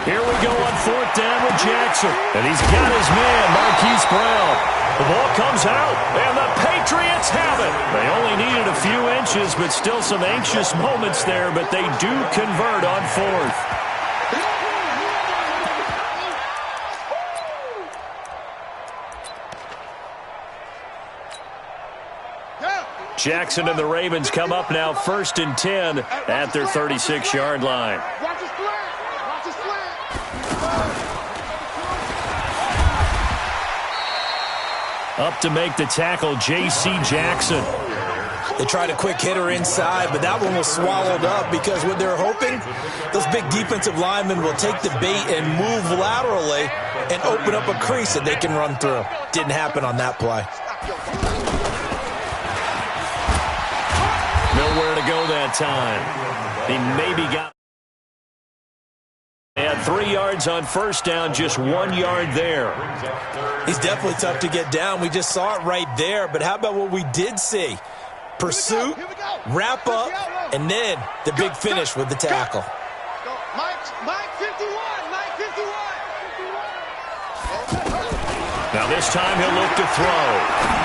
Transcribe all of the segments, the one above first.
Here we go on 4th down with Jackson. And he's got his man, Marquise Brown. The ball comes out, and the Patriots have it. They only needed a few inches, but still some anxious moments there, but they do convert on 4th. Jackson and the Ravens come up now 1st and 10 at their 36-yard line. Up to make the tackle, J.C. Jackson. They tried a quick hitter inside, but that one was swallowed up because what they're hoping, those big defensive linemen will take the bait and move laterally and open up a crease that they can run through. Didn't happen on that play. Nowhere to go that time. He maybe got... And 3 yards on 1st down, just 1 yard there. He's definitely tough to get down. We just saw it right there. But how about what we did see? Pursuit, wrap up, and then the big finish with the tackle. Mike 51. Now this time he'll look to throw.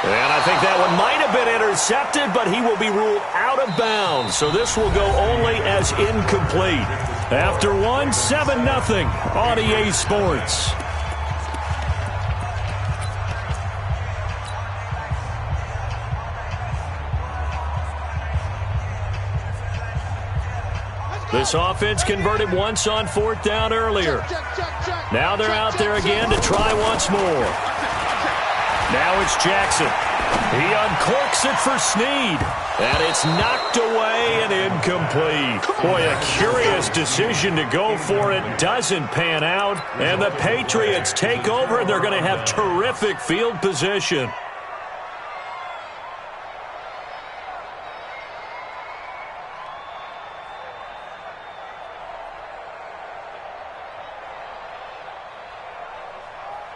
And I think that one might have been intercepted, but he will be ruled out of bounds. So this will go only as incomplete. After 7-0 on EA Sports. This offense converted once on 4th down earlier. Now they're out there again to try once more. Now it's Jackson. He uncorks it for Snead. And it's knocked away and incomplete. Boy, a curious decision to go for it. Doesn't pan out. And the Patriots take over. They're going to have terrific field position.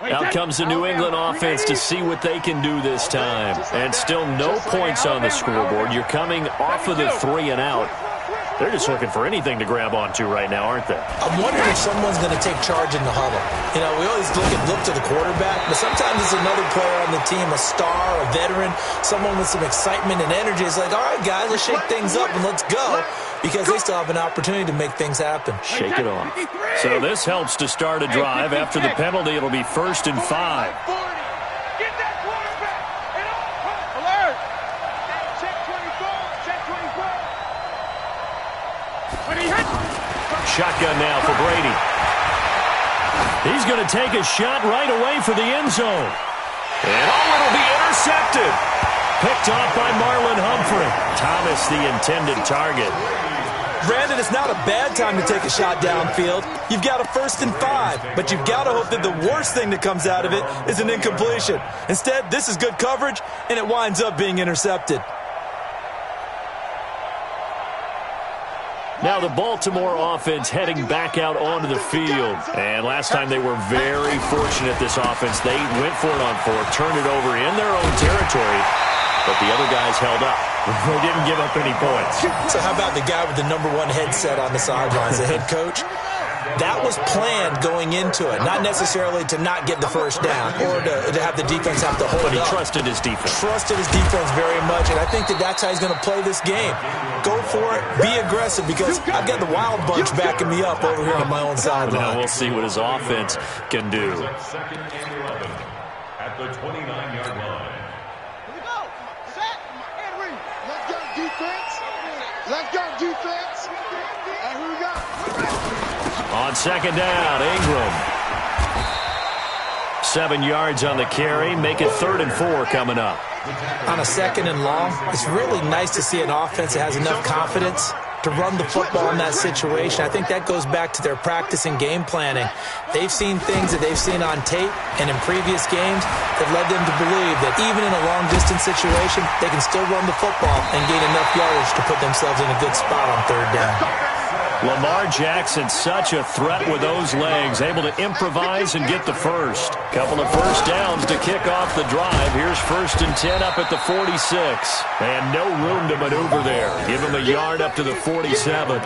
Out comes the New England offense to see what they can do this time. And still no points on the scoreboard. You're coming off of the 3 and out. They're just looking for anything to grab onto right now, aren't they? I'm wondering if someone's going to take charge in the huddle. You know, we always look to the quarterback, but sometimes it's another player on the team, a star, a veteran, someone with some excitement and energy. It's like, all right, guys, let's shake things up and let's go, because they still have an opportunity to make things happen. Shake it off. So this helps to start a drive. After the penalty, it'll be 1st and 5. Shotgun now for Brady. He's going to take a shot right away for the end zone. And it'll be intercepted. Picked off by Marlon Humphrey. Thomas, the intended target. Brandon, it's not a bad time to take a shot downfield. You've got a 1st and 5, but you've got to hope that the worst thing that comes out of it is an incompletion. Instead, this is good coverage, and it winds up being intercepted. Now the Baltimore offense heading back out onto the field. And last time they were very fortunate, this offense. They went for it on 4th, turned it over in their own territory, but the other guys held up. They didn't give up any points. So how about the guy with the #1 headset on the sidelines, the head coach? That was planned going into it, not necessarily to not get the 1st down or to have the defense have to hold up. But he up. trusted his defense. Trusted his defense very much, and I think that's how he's going to play this game. Go for it, be aggressive, because I've got the Wild Bunch backing me up over here on my own sideline. Now we'll see what his offense can do. At the 29-yard line. Here we go. Set. And read. Let's go defense. Let's go defense. And here we go. On 2nd down, Ingram. 7 yards on the carry. Make it 3rd and 4 coming up. On a 2nd and long, it's really nice to see an offense that has enough confidence to run the football in that situation. I think that goes back to their practice and game planning. They've seen things that they've seen on tape and in previous games that led them to believe that even in a long-distance situation, they can still run the football and gain enough yardage to put themselves in a good spot on 3rd down. Lamar Jackson, such a threat with those legs, able to improvise and get the first. Couple of 1st downs to kick off the drive. Here's 1st and 10 up at the 46. And no room to maneuver there. Give him a yard up to the 47.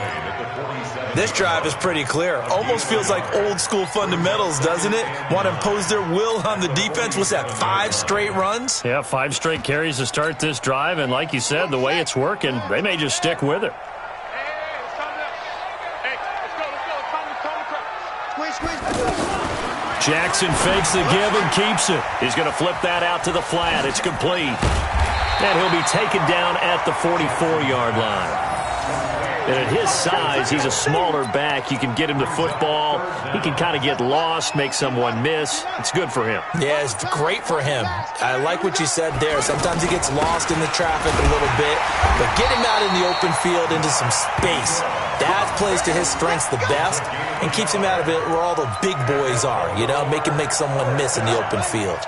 This drive is pretty clear. Almost feels like old school fundamentals, doesn't it? Want to impose their will on the defense. What's that, 5 straight runs? Yeah, 5 straight carries to start this drive, and like you said, the way it's working, they may just stick with it. Jackson fakes the give and keeps it. He's going to flip that out to the flat. It's complete. And he'll be taken down at the 44-yard line. And at his size, he's a smaller back. You can get him the football. He can kind of get lost, make someone miss. It's good for him. Yeah, it's great for him. I like what you said there. Sometimes he gets lost in the traffic a little bit, but get him out in the open field into some space. That plays to his strengths the best and keeps him out of it where all the big boys are, you know, make him make someone miss in the open field.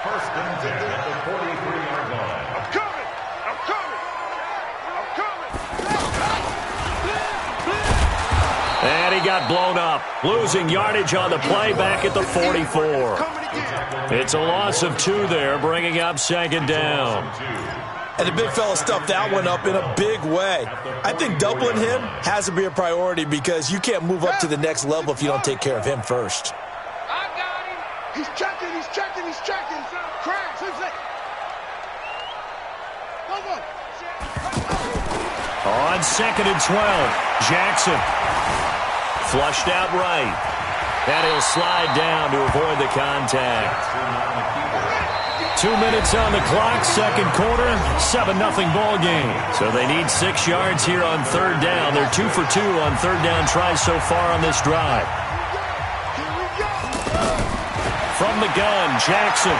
First and 10 at the 43-yard line. I'm coming! I'm coming! I'm coming! And he got blown up, losing yardage on the play back at the 44. It's a loss of 2 there, bringing up second down. And the big fella stuffed that one up in a big way. I think doubling him has to be a priority because you can't move up to the next level if you don't take care of him first. I got him! He's checking, he's checking, he's checking! Crash, who's it? On second and 12, Jackson flushed out right. And he'll slide down to avoid the contact. 2 minutes on the clock, second quarter, 7-0 ball game. So they need 6 yards here on third down. They're 2 for 2 on third down tries so far on this drive. From the gun, Jackson.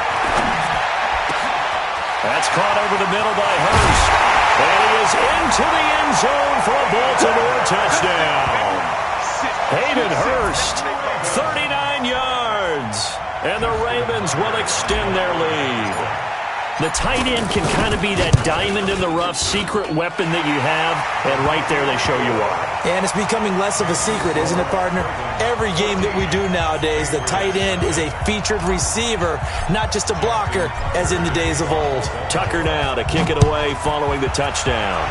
That's caught over the middle by Hurst. And he is into the end zone for a Baltimore touchdown. Hayden Hurst, 39 yards. And the Ravens will extend their lead. The tight end can kind of be that diamond in the rough secret weapon that you have, and right there they show you why. And it's becoming less of a secret, isn't it, partner? Every game that we do nowadays, the tight end is a featured receiver, not just a blocker, as in the days of old. Tucker now to kick it away following the touchdown.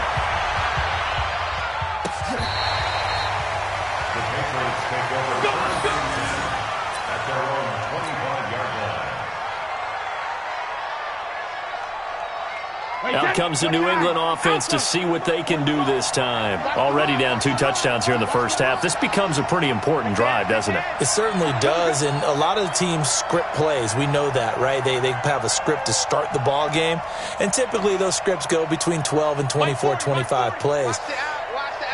Out comes the New England offense to see what they can do this time. Already down 2 touchdowns here in the first half. This becomes a pretty important drive, doesn't it? It certainly does, and a lot of the teams script plays. We know that, right? They have a script to start the ball game, and typically those scripts go between 12 and 24, 25 plays.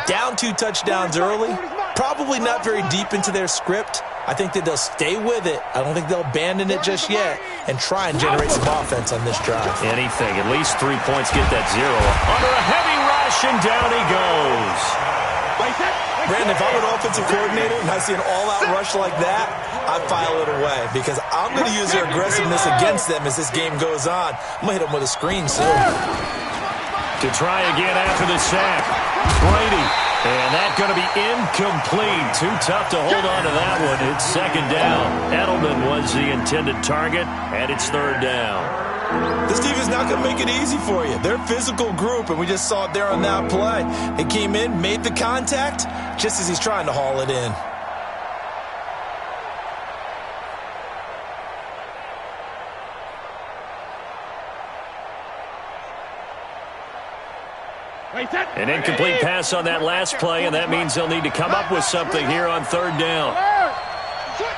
Down 2 touchdowns early, probably not very deep into their script. I think that they'll stay with it. I don't think they'll abandon it just yet and try and generate some offense on this drive. Anything. At least 3 points, get that 0. Under a heavy rush, and down he goes. Brandon, if I'm an offensive coordinator and I see an all-out rush like that, I file it away because I'm going to use their aggressiveness against them as this game goes on. I'm going to hit them with a screen soon. To try again after the sack, Brady. And that's going to be incomplete. Too tough to hold on to that one. It's second down. Edelman was the intended target, and it's third down. This team is not going to make it easy for you. They're a physical group, and we just saw it there on that play. They came in, made the contact, just as he's trying to haul it in. An incomplete pass on that last play, and that means they'll need to come up with something here on third down. Switch!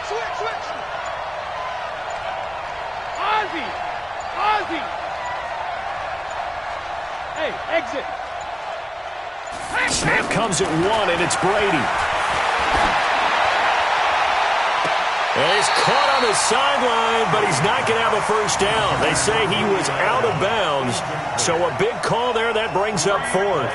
Ozzy! Hey, exit! Snap comes at 1, and it's Brady. And he's caught on the sideline, but he's not going to have a first down. They say he was out of bounds, so a big call there that brings up 4th.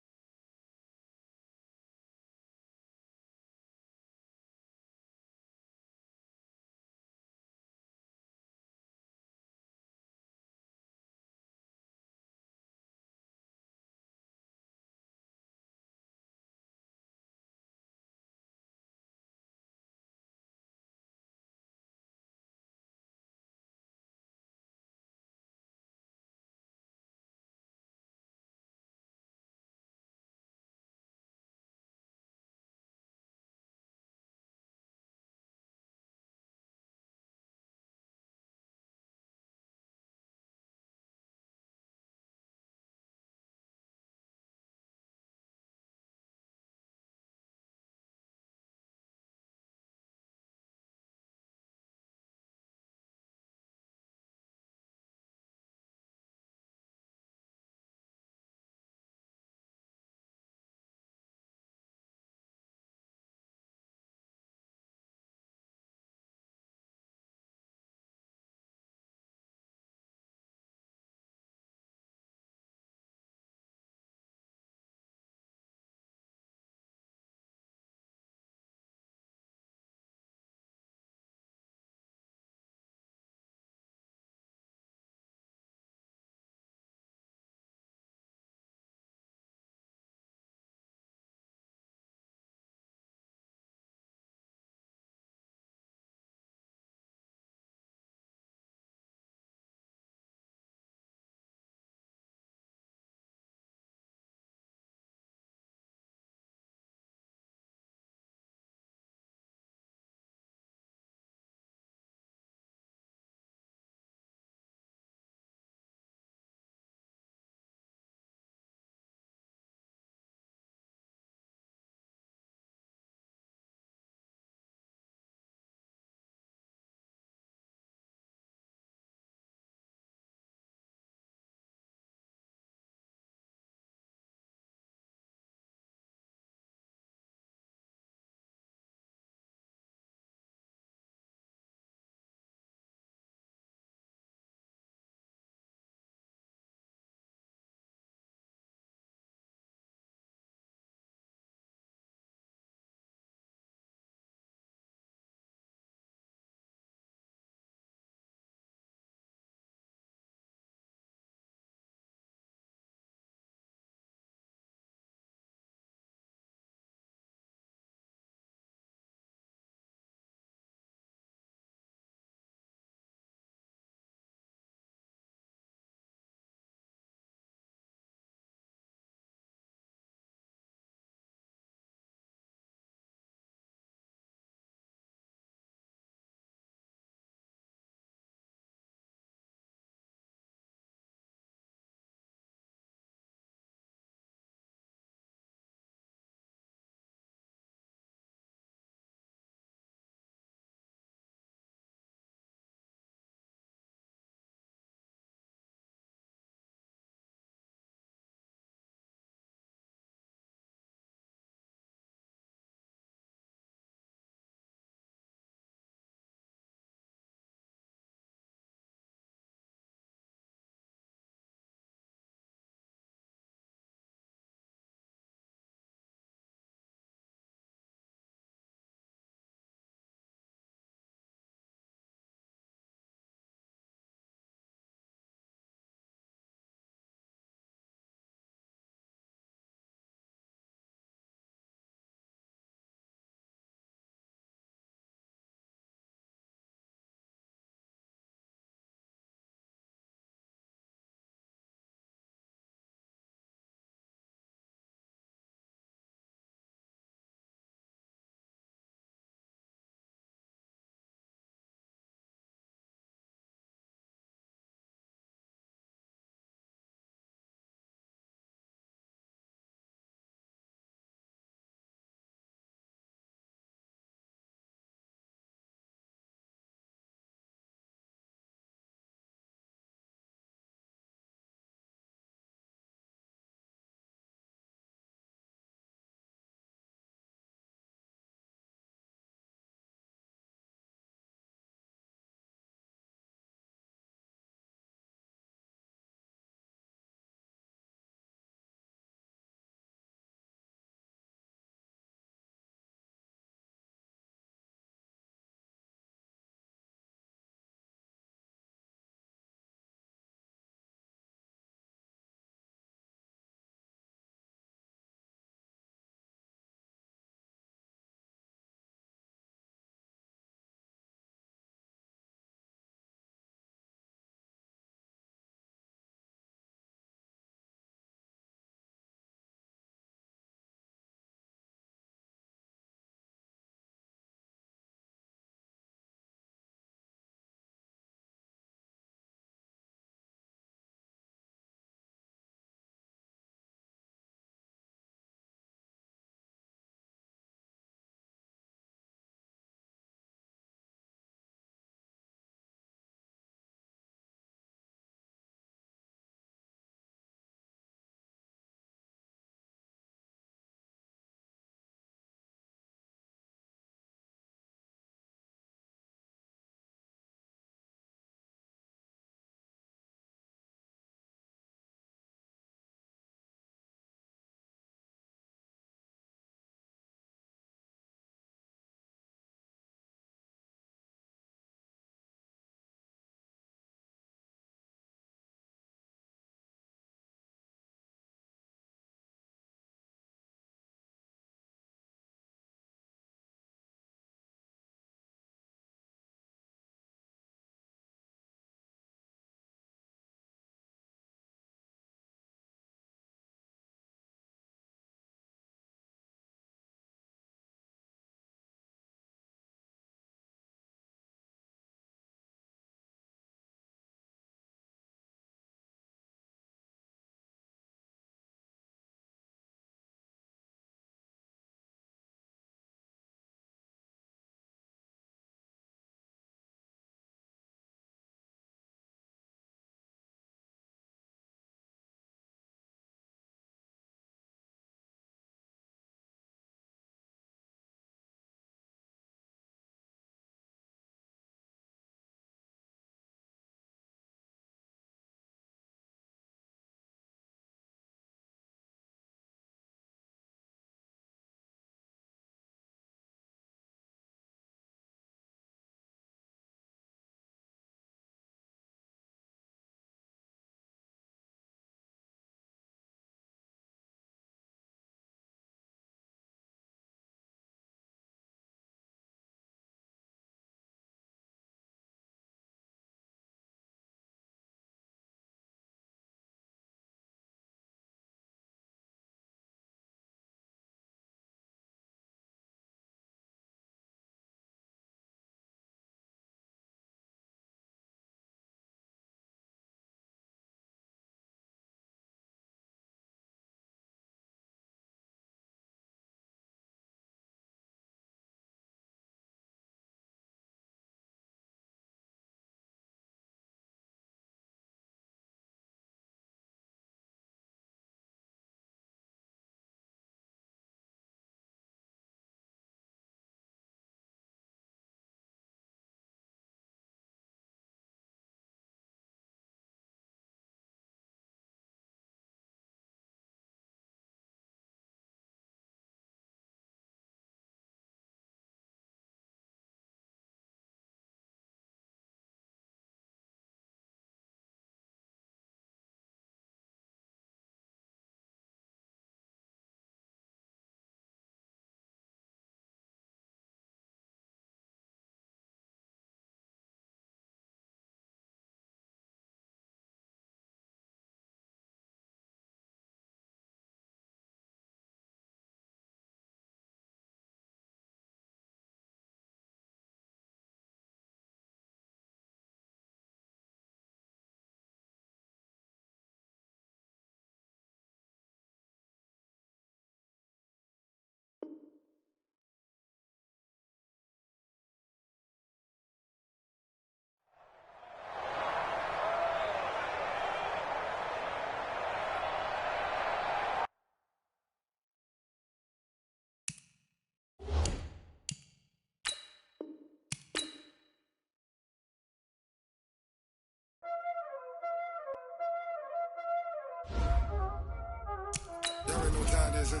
know what time it is, huh?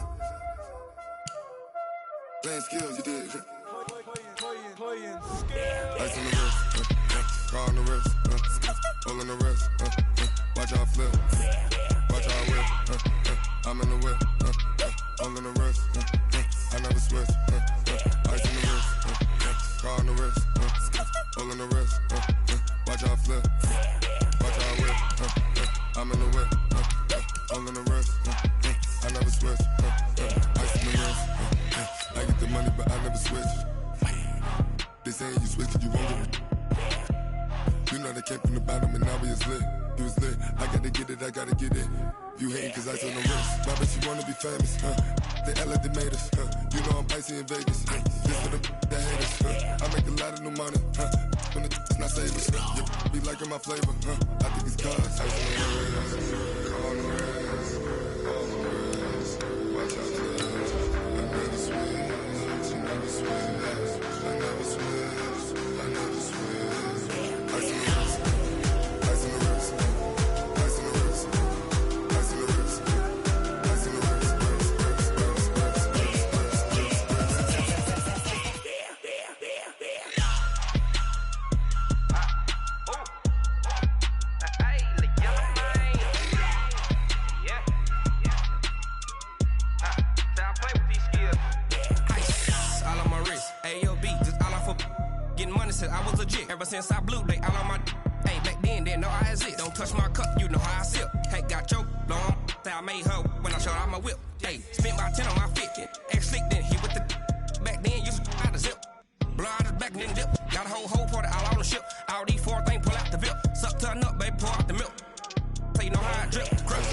Playing skills, you did. Ice on the wrist, car on the wrist, hole in the wrist, watch out flip, watch out whip, I'm in the whip, hole in the wrist, I never switch, ice on the wrist, car on the wrist, hole in the wrist, watch out flip, watch out whip, I'm in the whip, hole in the wrist, I never switch, ice on the wrist, I get the money but I never switch. They saying you switch it, you won't get it. You know they came from the bottom and now we is lit. You was lit, I gotta get it, I gotta get it. You hating cause ice on the wrist. Why bet you wanna be famous, They act like they made us, You know I'm icy in Vegas, This for the that hate us, I make a lot of new money, When the not savers, Be liking my flavor, I think it's cause ice on the wrist, on the wrist, on the wrist. Watch out, I never switch, I never switch. I never switch, I never switch. Ice on the wrist, ice on the wrist, ice on the wrist, ice on the wrist, ice on the wrist, I was legit. Ever since I blew, they all on my. Hey, back then, didn't know I exist. Don't touch my cup, you know how I sip. Hey, got choked long. Say I made her when I showed out my whip. Hey, spent about 10 on my 50. Ex slick, then he with the. Back then, used to out the zip. Blow out his back, then dip. Got a whole party all on the ship. All these four things pull out the VIP. Suck, turn up, baby, pour out the milk. So you know how I drip. Crush.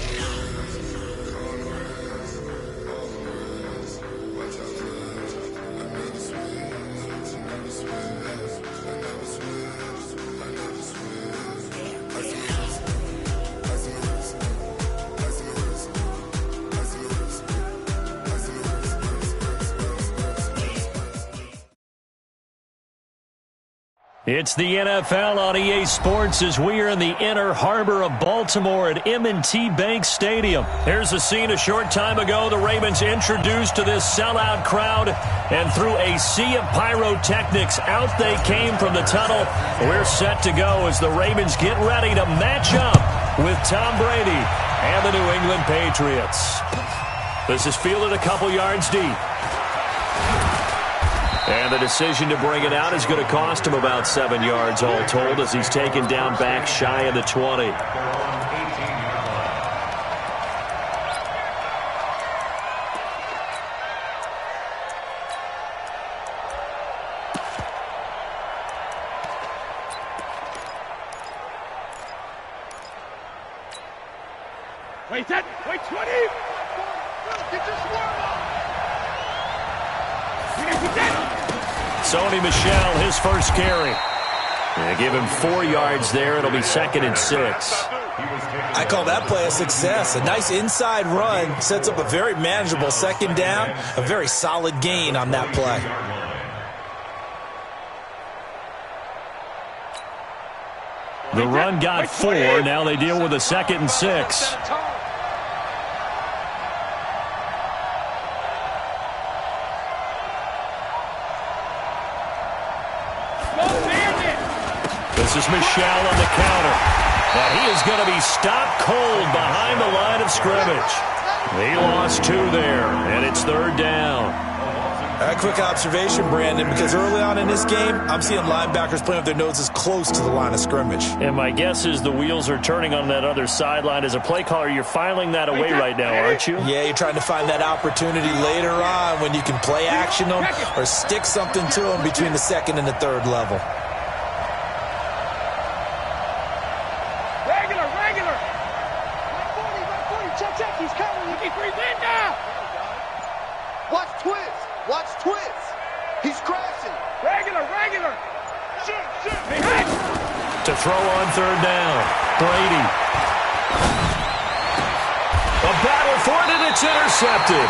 It's the NFL on EA Sports as we are in the inner harbor of Baltimore at M&T Bank Stadium. Here's a scene a short time ago. The Ravens introduced to this sellout crowd, and through a sea of pyrotechnics, out they came from the tunnel. We're set to go as the Ravens get ready to match up with Tom Brady and the New England Patriots. This is fielded a couple yards deep. And the decision to bring it out is going to cost him about 7 yards all told as he's taken down back shy of the 20. Wait, 20! Get your swarm on! Sony Michel, his first carry. They give him 4 yards there. It'll be 2nd and 6. I call that play a success. A nice inside run sets up a very manageable second down. A very solid gain on that play. The run got 4. Now they deal with a 2nd and 6. This is Michel on the counter. And he is going to be stopped cold behind the line of scrimmage. He lost 2 there, and it's 3rd down. A quick observation, Brandon, because early on in this game, I'm seeing linebackers playing with their noses close to the line of scrimmage. And my guess is the wheels are turning on that other sideline. As a play caller, you're filing that away right now, aren't you? Yeah, you're trying to find that opportunity later on when you can play action them or stick something to them between the 2nd and the 3rd level. To throw on 3rd down, Brady. A battle for it, and it's intercepted.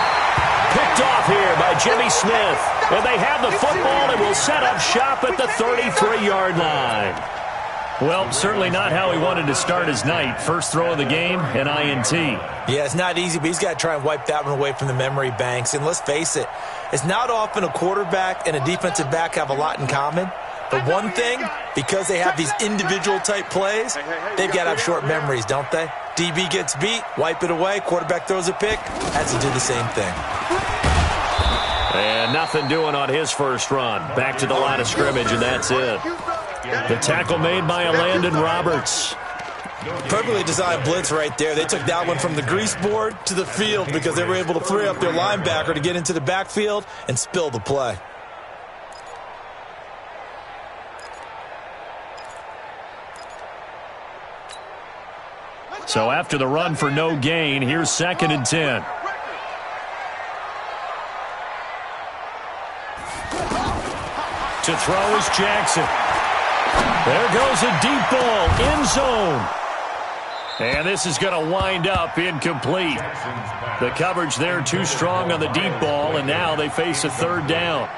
Picked off here by Jimmy Smith. And they have the football and will set up shop at the 33-yard line. Well, certainly not how he wanted to start his night. First throw of the game, an INT. Yeah, it's not easy, but he's got to try and wipe that one away from the memory banks. And let's face it, it's not often a quarterback and a defensive back have a lot in common. But one thing, because they have these individual type plays, they've got to have short memories, don't they? DB gets beat, wipe it away, quarterback throws a pick, has to do the same thing. And nothing doing on his first run. Back to the line of scrimmage, and that's it. The tackle made by Landon Roberts. Perfectly designed blitz right there. They took that one from the grease board to the field because they were able to free up their linebacker to get into the backfield and spill the play. So after the run for no gain, here's 2nd and 10. To throw is Jackson. There goes a deep ball, end zone. And this is going to wind up incomplete. The coverage there too strong on the deep ball, and now they face a 3rd down.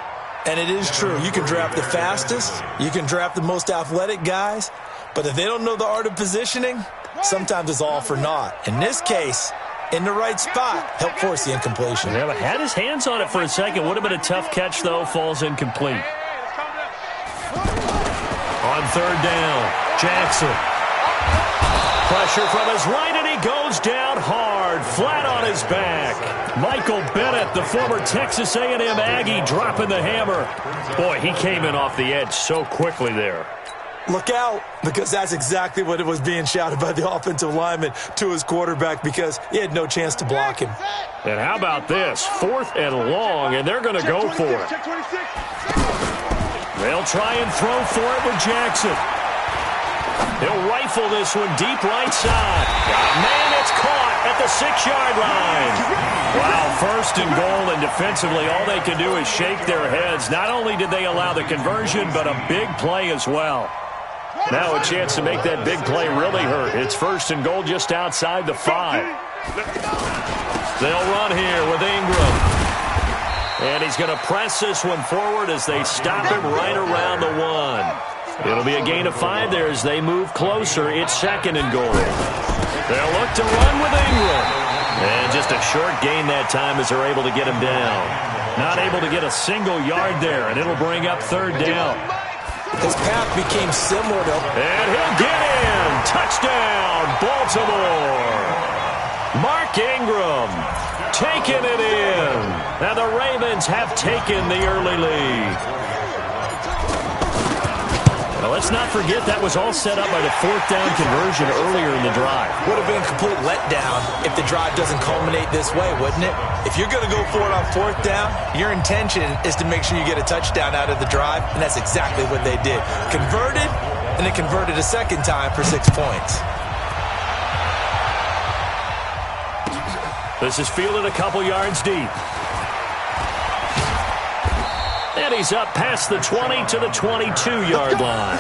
And it is true. You can draft the fastest. You can draft the most athletic guys. But if they don't know the art of positioning, sometimes it's all for naught. In this case, in the right spot, help force the incompletion. Yeah, but had his hands on it for a second. Would have been a tough catch, though. Falls incomplete. On 3rd down, Jackson. Pressure from his right, and he goes down hard, flat on his back. Michael Bennett, the former Texas A&M Aggie, dropping the hammer. Boy, he came in off the edge so quickly there. Look out, because that's exactly what it was being shouted by the offensive lineman to his quarterback because he had no chance to block him. And how about this? 4th and long, and they're going to go for it. They'll try and throw for it with Jackson. He'll rifle this one deep right side. Man, it's caught at the 6-yard line. Wow, 1st and goal, and defensively all they can do is shake their heads. Not only did they allow the conversion, but a big play as well. Now a chance to make that big play really hurt. It's 1st and goal just outside the 5. They'll run here with Ingram. And he's going to press this one forward as they stop him right around the 1. It'll be a gain of 5 there as they move closer. It's 2nd and goal. They'll look to run with Ingram. And just a short gain that time as they're able to get him down. Not able to get a single yard there, and it'll bring up 3rd down. His path became similar to... And he'll get in. Touchdown, Baltimore. Mark Ingram taking it in. Now the Ravens have taken the early lead. Now let's not forget that was all set up by the 4th down conversion earlier in the drive. Would have been a complete letdown if the drive doesn't culminate this way, wouldn't it? If you're going to go for it on 4th down, your intention is to make sure you get a touchdown out of the drive, and that's exactly what they did. Converted, and they converted a 2nd time for 6 points. This is fielded a couple yards deep. And he's up past the 20 to the 22-yard line.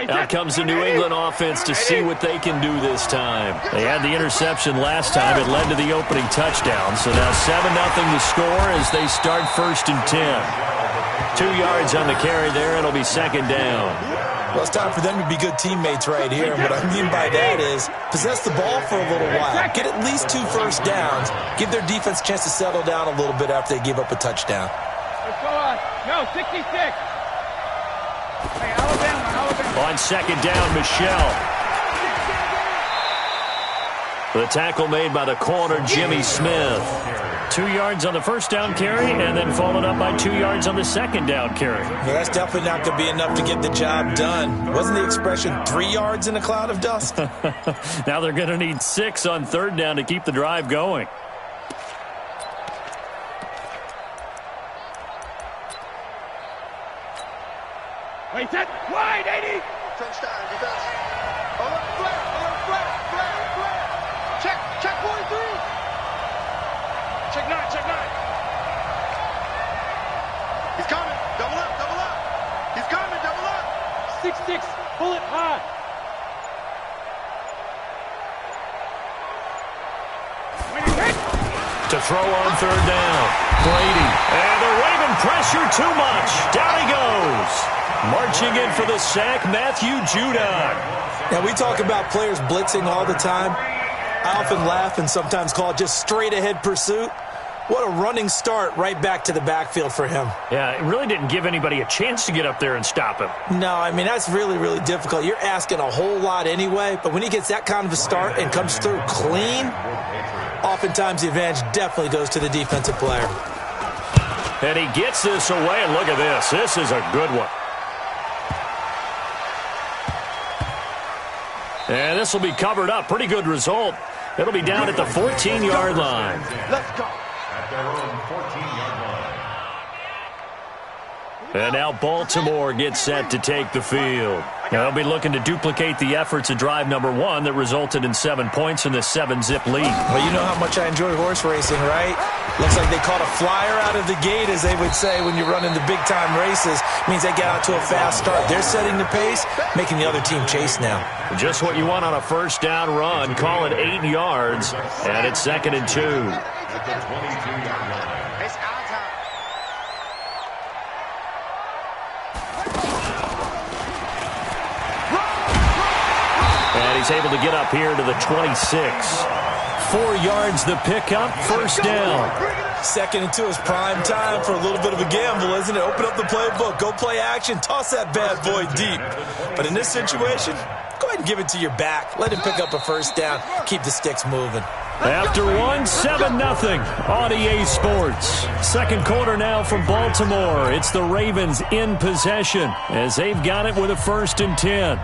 Out comes the New England offense to see what they can do this time. They had the interception last time. It led to the opening touchdown. So now 7-0 the score as they start 1st and 10. 2 yards on the carry there. It'll be 2nd down. Well, it's time for them to be good teammates right here. And what I mean by that is possess the ball for a little while. Get at least 2 first downs. Give their defense a chance to settle down a little bit after they give up a touchdown. Let's go on. No, 66. Hey, Alabama. On 2nd down, Michelle. The tackle made by the corner, Jimmy Smith. 2 yards on the 1st down carry, and then followed up by 2 yards on the 2nd down carry. Well, that's definitely not going to be enough to get the job done. Wasn't the expression 3 yards in a cloud of dust? Now they're going to need 6 on 3rd down to keep the drive going. Wait, set, wide, 80. Touchdown, defense. Alert, flat, Check nine, check nine. He's coming. Double up, double up. He's coming, double up. 6-6, bullet high. To throw on third down. Brady. And the Raven pressure too much. Down he goes. Marching in for the sack, Matthew Judon. Now, we talk about players blitzing all the time. I often laugh and sometimes call it just straight-ahead pursuit. What a running start right back to the backfield for him. Yeah, it really didn't give anybody a chance to get up there and stop him. No, I mean, that's really, really difficult. You're asking a whole lot anyway, but when he gets that kind of a start and comes through clean, oftentimes the advantage definitely goes to the defensive player. And he gets this away, and look at this. This is a good one. And this will be covered up. Pretty good result. It'll be down at the 14-yard line. Let's go. At their own 14-yard line. And now Baltimore gets set to take the field. Now they'll be looking to duplicate the efforts of drive number 1 that resulted in 7 points in the 7-zip lead. Well, you know how much I enjoy horse racing, right? Looks like they caught a flyer out of the gate, as they would say when you're running the big-time races. Means they get out to a fast start. They're setting the pace, making the other team chase now. Just what you want on a first down run. Call it 8 yards, and it's 2nd and 2. At the 22-yard line. It's our time. And he's able to get up here to the 26. 4 yards the pickup, first down. 2nd and 2 is prime time for a little bit of a gamble, isn't it? Open up the playbook, go play action, toss that bad boy deep. But in this situation, go ahead and give it to your back. Let him pick up a first down, keep the sticks moving. After 1, 7-0 on EA Sports. Second quarter now from Baltimore. It's the Ravens in possession as they've got it with a 1st and 10.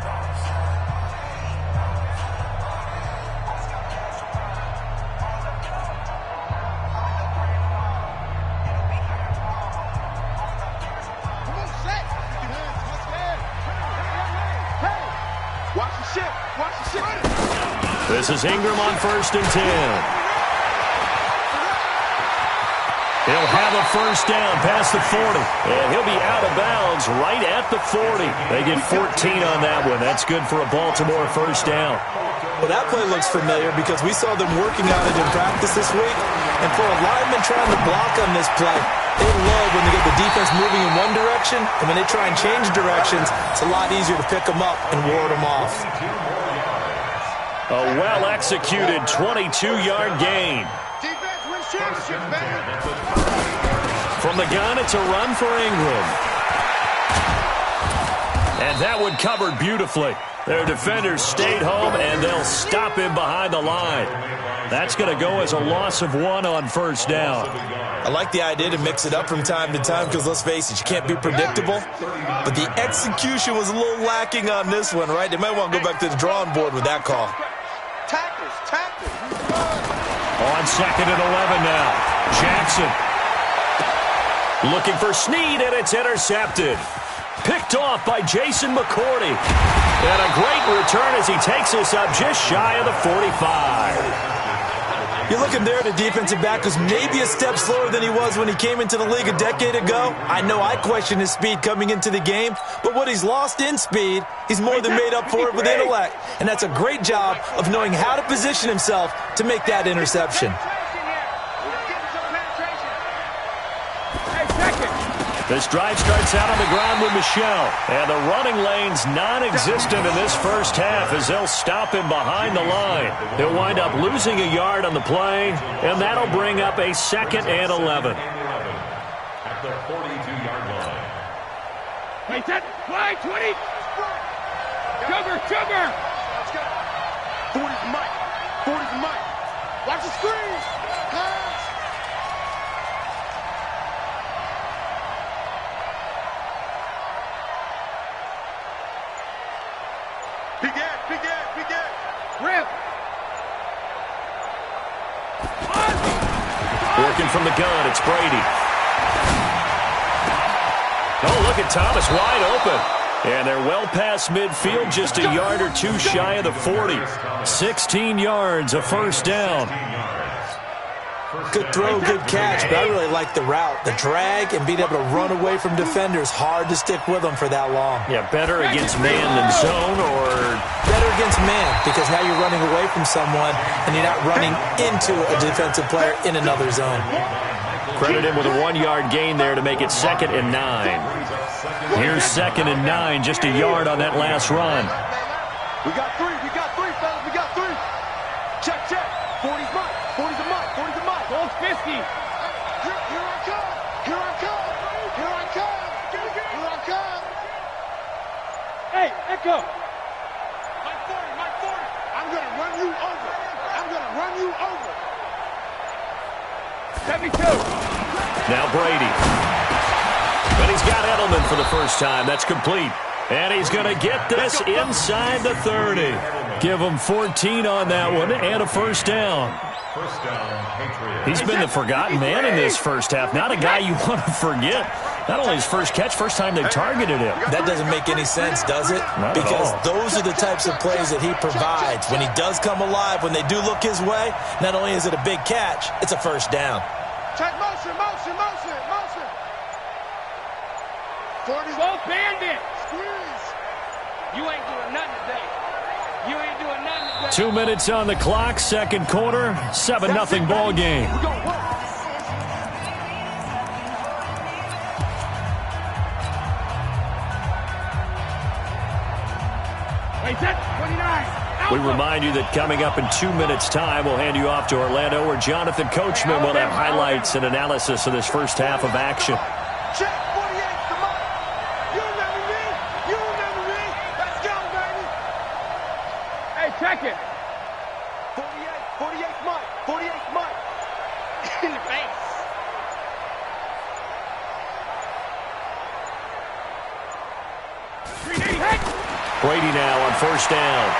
This is Ingram on 1st and 10. He'll have a first down past the 40. And he'll be out of bounds right at the 40. They get 14 on that one. That's good for a Baltimore first down. Well, that play looks familiar because we saw them working on it in practice this week. And for a lineman trying to block on this play, they love when they get the defense moving in one direction. And when they try and change directions, it's a lot easier to pick them up and ward them off. A well-executed 22-yard gain. Defense wins championships, baby. From the gun, it's a run for Ingram. And that one covered beautifully. Their defenders stayed home, and they'll stop him behind the line. That's going to go as a loss of 1 on first down. I like the idea to mix it up from time to time because, let's face it, you can't be predictable. But the execution was a little lacking on this one, right? They might want to go back to the drawing board with that call. Tackles. On 2nd and 11 now. Jackson. Looking for Snead, and it's intercepted. Picked off by Jason McCourty. And a great return as he takes us up just shy of the 45. You're looking there at a defensive back who's maybe a step slower than he was when he came into the league a decade ago. I know I questioned his speed coming into the game, but what he's lost in speed, he's more than made up for it with intellect. And that's a great job of knowing how to position himself to make that interception. This drive starts out on the ground with Michel. And the running lane's non-existent in this first half as they'll stop him behind the line. He'll wind up losing a yard on the play, and that'll bring up a 2nd and 11. At the 42-yard line. Play 10, play 20. Cover. 40's Mike. Watch the screen. Pass. Big Ed. Rip. Working from the gun, it's Brady. Oh, look at Thomas wide open. And they're well past midfield, just a yard or 2 shy of the 40. 16 yards, a first down. Good throw, good catch, but I really like the route. The drag and being able to run away from defenders, hard to stick with them for that long. Yeah, better against man than zone, or better against man, because now you're running away from someone and you're not running into a defensive player in another zone. Credit him with a 1-yard gain there to make it 2nd and 9. Here's 2nd and 9, just a yard on that last run. We got three, fellas, we got three. Check, check. 40's mine, 40's a mine, 40's a mine. Gold 50. Here I come, here I come, here I come, here I come. Hey, Echo. Mike 40, I'm going to run you over. I'm going to run you over. 72. Now Brady. But he's got Edelman for the first time. That's complete. And he's going to get this inside the 30. Give him 14 on that one and a first down. He's been the forgotten man in this first half. Not a guy you want to forget. Not only his first catch, first time they've targeted him. That doesn't make any sense, does it? Not because at all. Those are the types of plays that he provides. When he does come alive, when they do look his way, not only is it a big catch, it's a first down. Check motion, motion, motion, motion. 40. Both bandit. Squeeze. You ain't doing nothing today. You ain't doing nothing today. 2 minutes on the clock, second quarter, 7-0 ball game. We're going to work. Wait, set. 29. We remind you that coming up in 2 minutes' time, we'll hand you off to Orlando, where Jonathan Coachman will have highlights and analysis of this first half of action. Check 48's the mark. You remember me? You remember me? Let's go, baby. Hey, check it. 48's Mike. 48's Mike. In the face. Hey. Brady now on first down.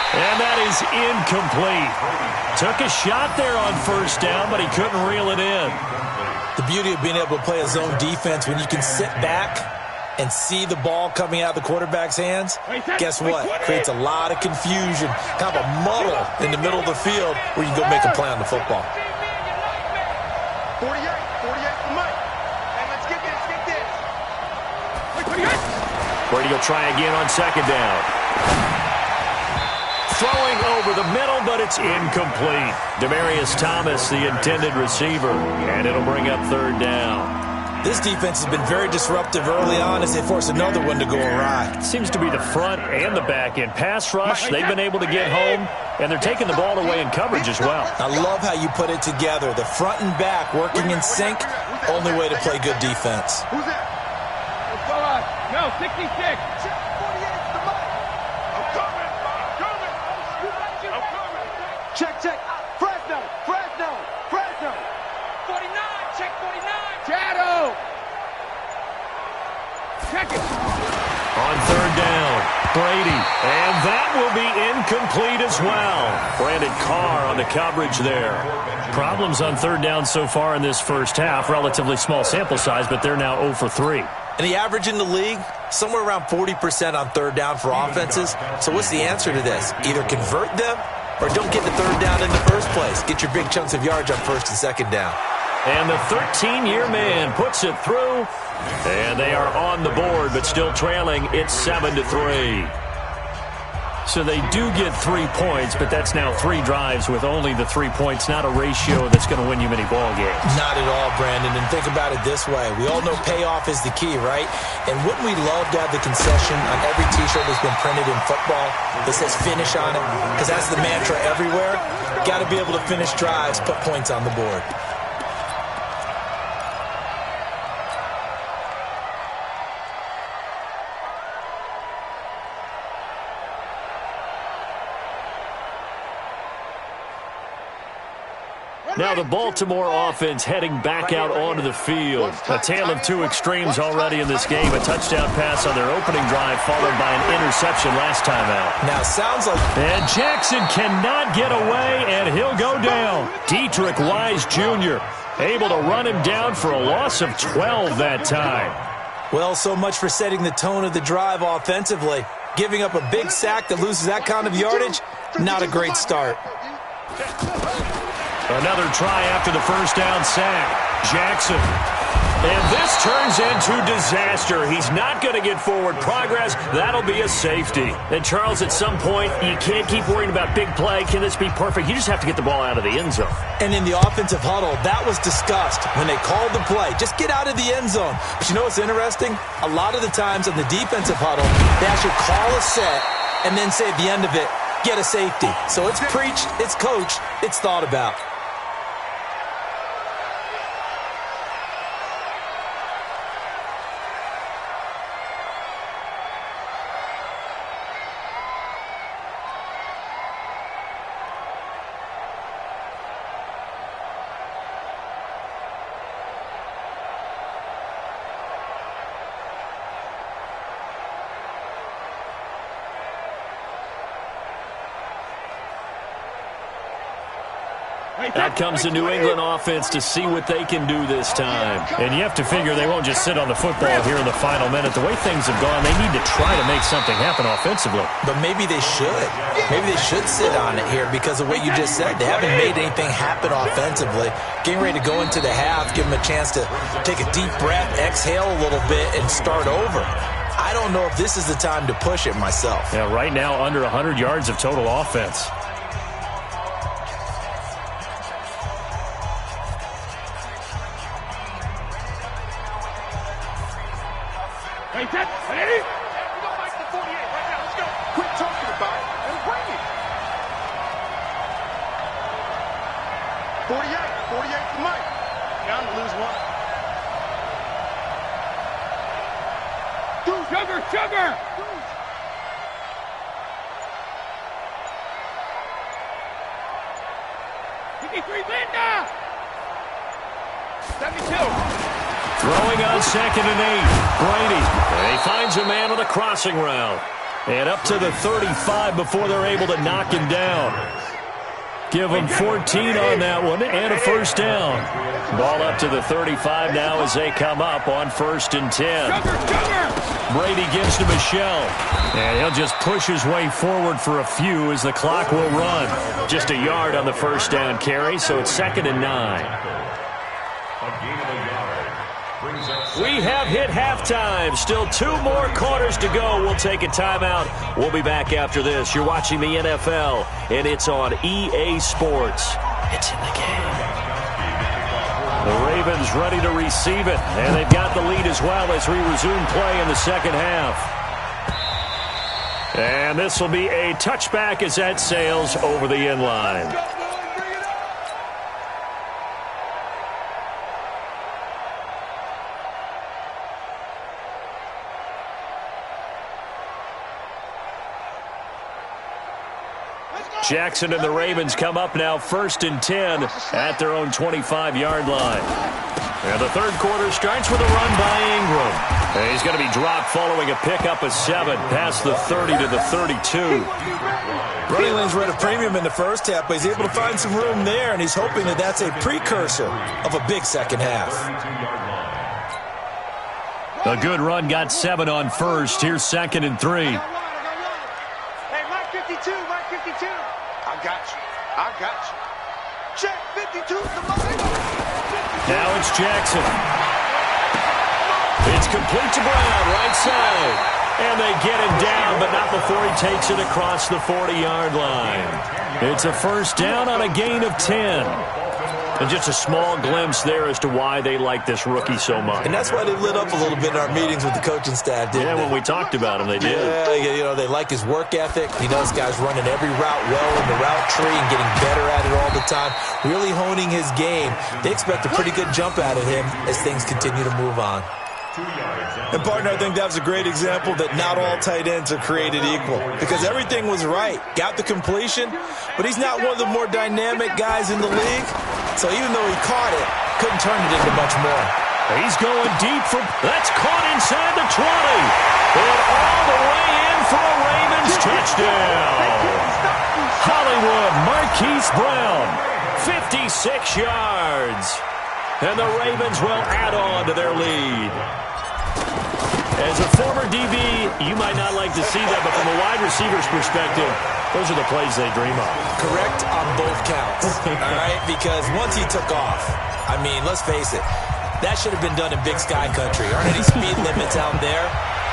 And that is incomplete. Took a shot there on first down, but he couldn't reel it in. The beauty of being able to play a zone defense when you can sit back and see the ball coming out of the quarterback's hands, guess what? Creates a lot of confusion, kind of a muddle in the middle of the field where you can go make a play on the football. 48 for Mike. Hey, let's get this. Brady will try again on second down. Throwing over the middle, but it's incomplete. Demaryius Thomas, the intended receiver, and it'll bring up third down. This defense has been very disruptive early on as they force another one to go awry. Seems to be the front and the back end. Pass rush, they've been able to get home, and they're taking the ball away in coverage as well. I love how you put it together. The front and back working in sync, only way to play good defense. Who's that? Let's go on. No, 66. Check 48's the Mike. I'm coming. Check. Fresno. 49. Check 49. Shadow. Check it. On third down, Brady, and that will be incomplete as well. Brandon Carr on the coverage there. Problems on third down so far in this first half. Relatively small sample size, but they're now 0 for 3. And the average in the league, somewhere around 40% on third down for offenses. So what's the answer to this? Either convert them or don't get the third down in the first place. Get your big chunks of yards on first and second down. And the 13-year man puts it through. And they are on the board, but still trailing. It's 7-3. So they do get 3 points, but that's now 3 drives with only the 3 points, not a ratio that's going to win you many ball games. Not at all, Brandon. And think about it this way. We all know payoff is the key, right? And wouldn't we love to have the concession on every T-shirt that's been printed in football that says finish on it? Because that's the mantra everywhere. Got to be able to finish drives, put points on the board. Now the Baltimore offense heading back out onto the field. A tale of two extremes already in this game. A touchdown pass on their opening drive followed by an interception last time out. Now sounds like... And Jackson cannot get away, and he'll go down. Dietrich Wise Jr. able to run him down for a loss of 12 that time. Well, so much for setting the tone of the drive offensively. Giving up a big sack that loses that kind of yardage, not a great start. Another try after the first down sack. Jackson. And this turns into disaster. He's not going to get forward progress. That'll be a safety. And, Charles, at some point, you can't keep worrying about big play. Can this be perfect? You just have to get the ball out of the end zone. And in the offensive huddle, that was discussed when they called the play. Just get out of the end zone. But you know what's interesting? A lot of the times in the defensive huddle, they actually call a set and then say at the end of it, get a safety. So it's preached, it's coached, it's thought about. Out comes the New England offense to see what they can do this time. And you have to figure they won't just sit on the football here in the final minute. The way things have gone, they need to try to make something happen offensively. But maybe they should. Maybe they should sit on it here because of what you just said. They haven't made anything happen offensively. Getting ready to go into the half, give them a chance to take a deep breath, exhale a little bit, and start over. I don't know if this is the time to push it myself. Yeah, right now under 100 yards of total offense. Hey, Dad, ready? We go back to 48 right now. Let's go. Quit talking about it and bring it. 48 for Mike. Down to lose one. Sugar! 53 Linda! 72. Throwing on 2nd and 8. Brady. And he finds a man on the crossing route. And up to the 35 before they're able to knock him down. Give him 14 on that one and a first down. Ball up to the 35 now as they come up on 1st and 10. Brady gives to Michelle. And he'll just push his way forward for a few as the clock will run. Just a yard on the first down carry, so it's 2nd and 9. We have hit halftime. Still 2 more quarters to go. We'll take a timeout. We'll be back after this. You're watching the NFL, and it's on EA Sports. It's in the game. The Ravens ready to receive it, and they've got the lead as well as we resume play in the second half. And this will be a touchback as that sails over the end line. Jackson and the Ravens come up now 1st and 10 at their own 25-yard line. And the third quarter starts with a run by Ingram. And he's going to be dropped following a pickup of 7 past the 30 to the 32. Running lanes were at a premium in the first half, but he's able to find some room there, and he's hoping that that's a precursor of a big second half. A good run got 7 on 1st. Here's 2nd and 3. Hey, Mike 52, Mike 52. I got you. Check 52 to Mike. Now it's Jackson. It's complete to Brown, right side. And they get him down, but not before he takes it across the 40-yard line. It's a first down on a gain of 10. And just a small glimpse there as to why they like this rookie so much. And that's why they lit up a little bit in our meetings with the coaching staff, didn't they? When we talked about him, they did. Yeah, you know, they like his work ethic. You know, this guy's running every route well in the route tree and getting better at it all the time, really honing his game. They expect a pretty good jump out of him as things continue to move on. And, partner, I think that was a great example that not all tight ends are created equal because everything was right. Got the completion, but he's not one of the more dynamic guys in the league. So even though he caught it, couldn't turn it into much more. He's going deep from – that's caught inside the 20. And all the way in for a Ravens touchdown. Hollywood Marquise Brown, 56 yards. And the Ravens will add on to their lead. As a former DB, you might not like to see that, but from a wide receiver's perspective, those are the plays they dream of. Correct on both counts, all right? Because once he took off, I mean, let's face it, that should have been done in Big Sky country. Aren't any speed limits out there?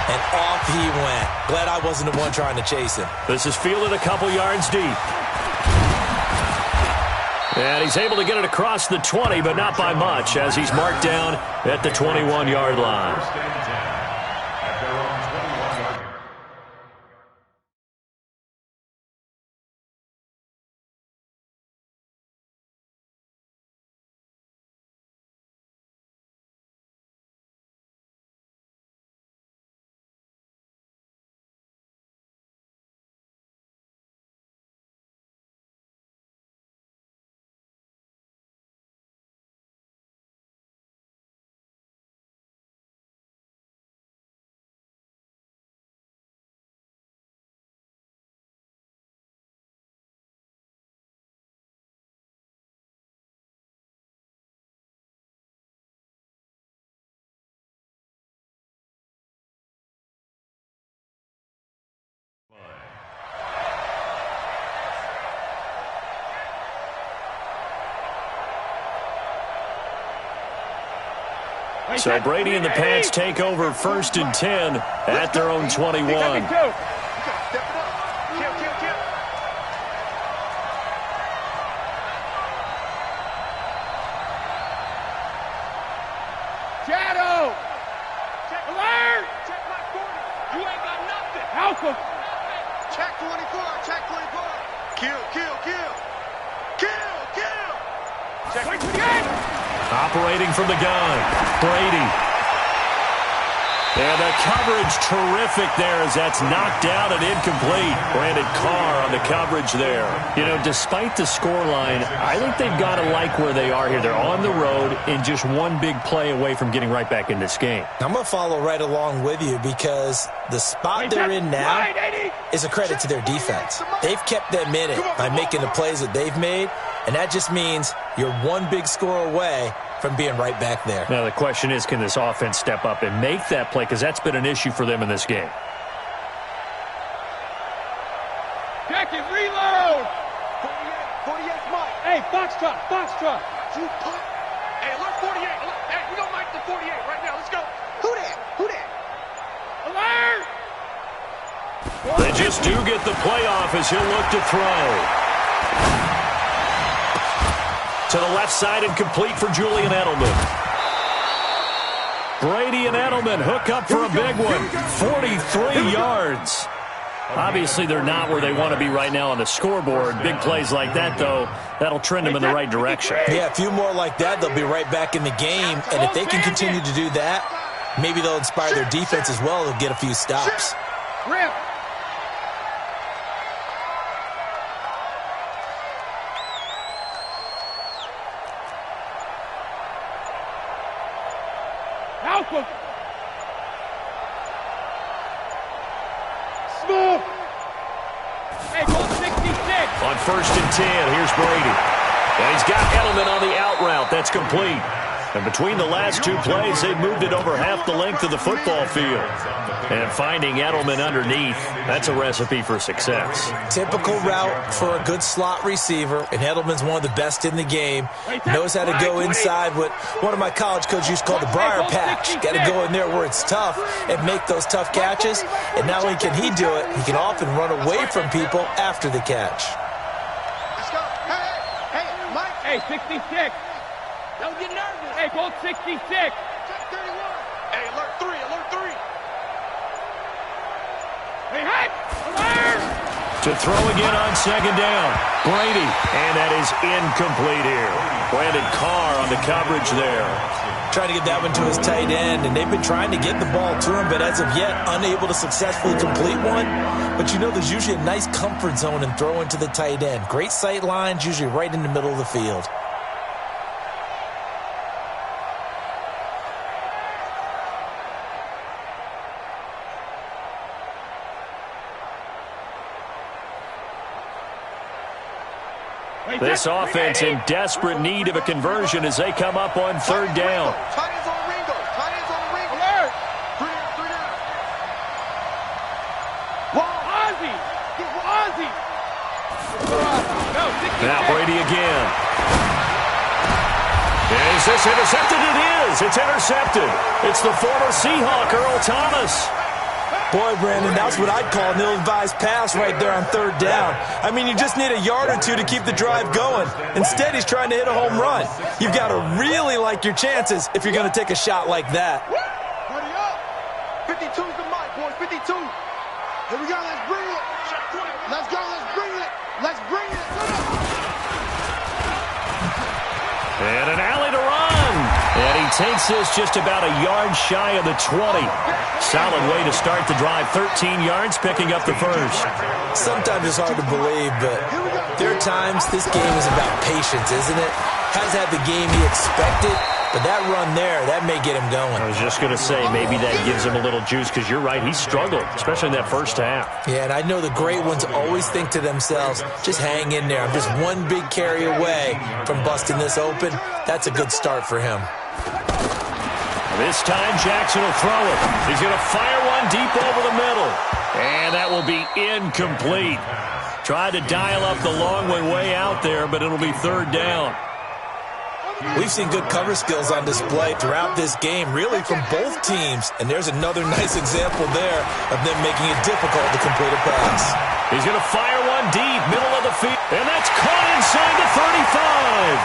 And off he went. Glad I wasn't the one trying to chase him. This is fielded a couple yards deep. And he's able to get it across the 20, but not by much, as he's marked down at the 21-yard line. So Brady and the Pats take over 1st and 10 at their own 21. Shadow! Alert! Check my corner. You ain't got nothing. Help him. Check 24. Check 24. Kill. Check 28. Operating from the gun, Brady. And the coverage terrific there as that's knocked down and incomplete. Brandon Carr on the coverage there. You know, despite the scoreline, I think they've got to like where they are here. They're on the road and just one big play away from getting right back in this game. I'm going to follow right along with you because the spot they're in now is a credit to their defense. They've kept them in it by making the plays that they've made, and that just means you're one big score away from being right back there. Now, the question is, can this offense step up and make that play? Because that's been an issue for them in this game. Check it, reload! 48 Mike. Hey, Foxtrot. You put. Hey, alert 48. Alert. Hey, we don't like the 48 right now. Let's go. Who that? Alert! They just do get the playoff as he'll look to throw. To the left side and complete for Julian Edelman. Brady and Edelman hook up for a big one. 43 yards. Obviously, they're not where they want to be right now on the scoreboard. Big plays like that, though, that'll trend them in the right direction. Yeah, a few more like that, they'll be right back in the game. And if they can continue to do that, maybe they'll inspire their defense as well. They'll get a few stops. Rip! Help him! Smooth! Hey, goal 66! On 1st and 10, here's Brady. And he's got Edelman on the out route. That's complete. And between the last two plays, they've moved it over half the length of the football field. And finding Edelman underneath, that's a recipe for success. Typical route for a good slot receiver, and Edelman's one of the best in the game. Knows how to go inside what one of my college coaches used to call the briar patch. Got to go in there where it's tough and make those tough catches. And not only can he do it, he can often run away from people after the catch. Let's go. Hey, Mike. Hey, 66! Don't get nervous! Hey, goal 66! Check 31. Hey, alert 3. Hey, alert! To throw again on 2nd down. Brady, and that is incomplete here. Brandon Carr on the coverage there. Trying to get that one to his tight end, and they've been trying to get the ball to him, but as of yet, unable to successfully complete one. But you know, there's usually a nice comfort zone in throwing to the tight end. Great sight lines, usually right in the middle of the field. This offense in desperate need of a conversion as they come up on 3rd down. Tight ends on the Ringo. Alert! 3 down. Fuzzy. Now Brady again. Is this intercepted? It is. It's intercepted. It's the former Seahawk, Earl Thomas. Boy, Brandon, that's what I'd call an ill-advised pass right there on third down. I mean, you just need a yard or two to keep the drive going. Instead, he's trying to hit a home run. You've got to really like your chances if you're going to take a shot like that. Hurry up. 52's the mic, boys. 52. Here we go. Let's bring it. Let's go. Let's bring it. Let's bring it. And an alley to run. And he takes this just about a yard shy of the 20. Solid way to start the drive. 13 yards, picking up the first. Sometimes it's hard to believe, but there are times this game is about patience, isn't it? Hasn't had the game he expected, but that run there, that may get him going. I was just going to say, maybe that gives him a little juice, because you're right, he struggled, especially in that first half. Yeah, and I know the great ones always think to themselves, just hang in there. I'm just one big carry away from busting this open. That's a good start for him. This time, Jackson will throw it. He's going to fire one deep over the middle. And that will be incomplete. Tried to dial up the long one way out there, but it'll be third down. We've seen good cover skills on display throughout this game, really from both teams. And there's another nice example there of them making it difficult to complete a pass. He's going to fire one deep, middle of the field. And that's caught inside the 35.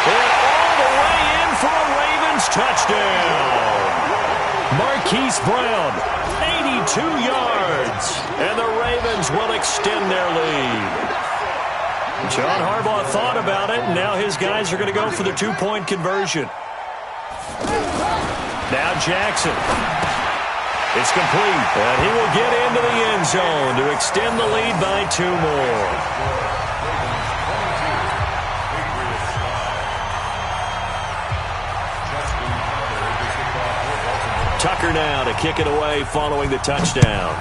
And all the way in for a Ravens touchdown. Marquise Brown, 82 yards. And the Ravens will extend their lead. John Harbaugh thought about it, and now his guys are going to go for the two-point conversion. Now Jackson. It's complete, and he will get into the end zone to extend the lead by 2 more. Tucker now to kick it away following the touchdown.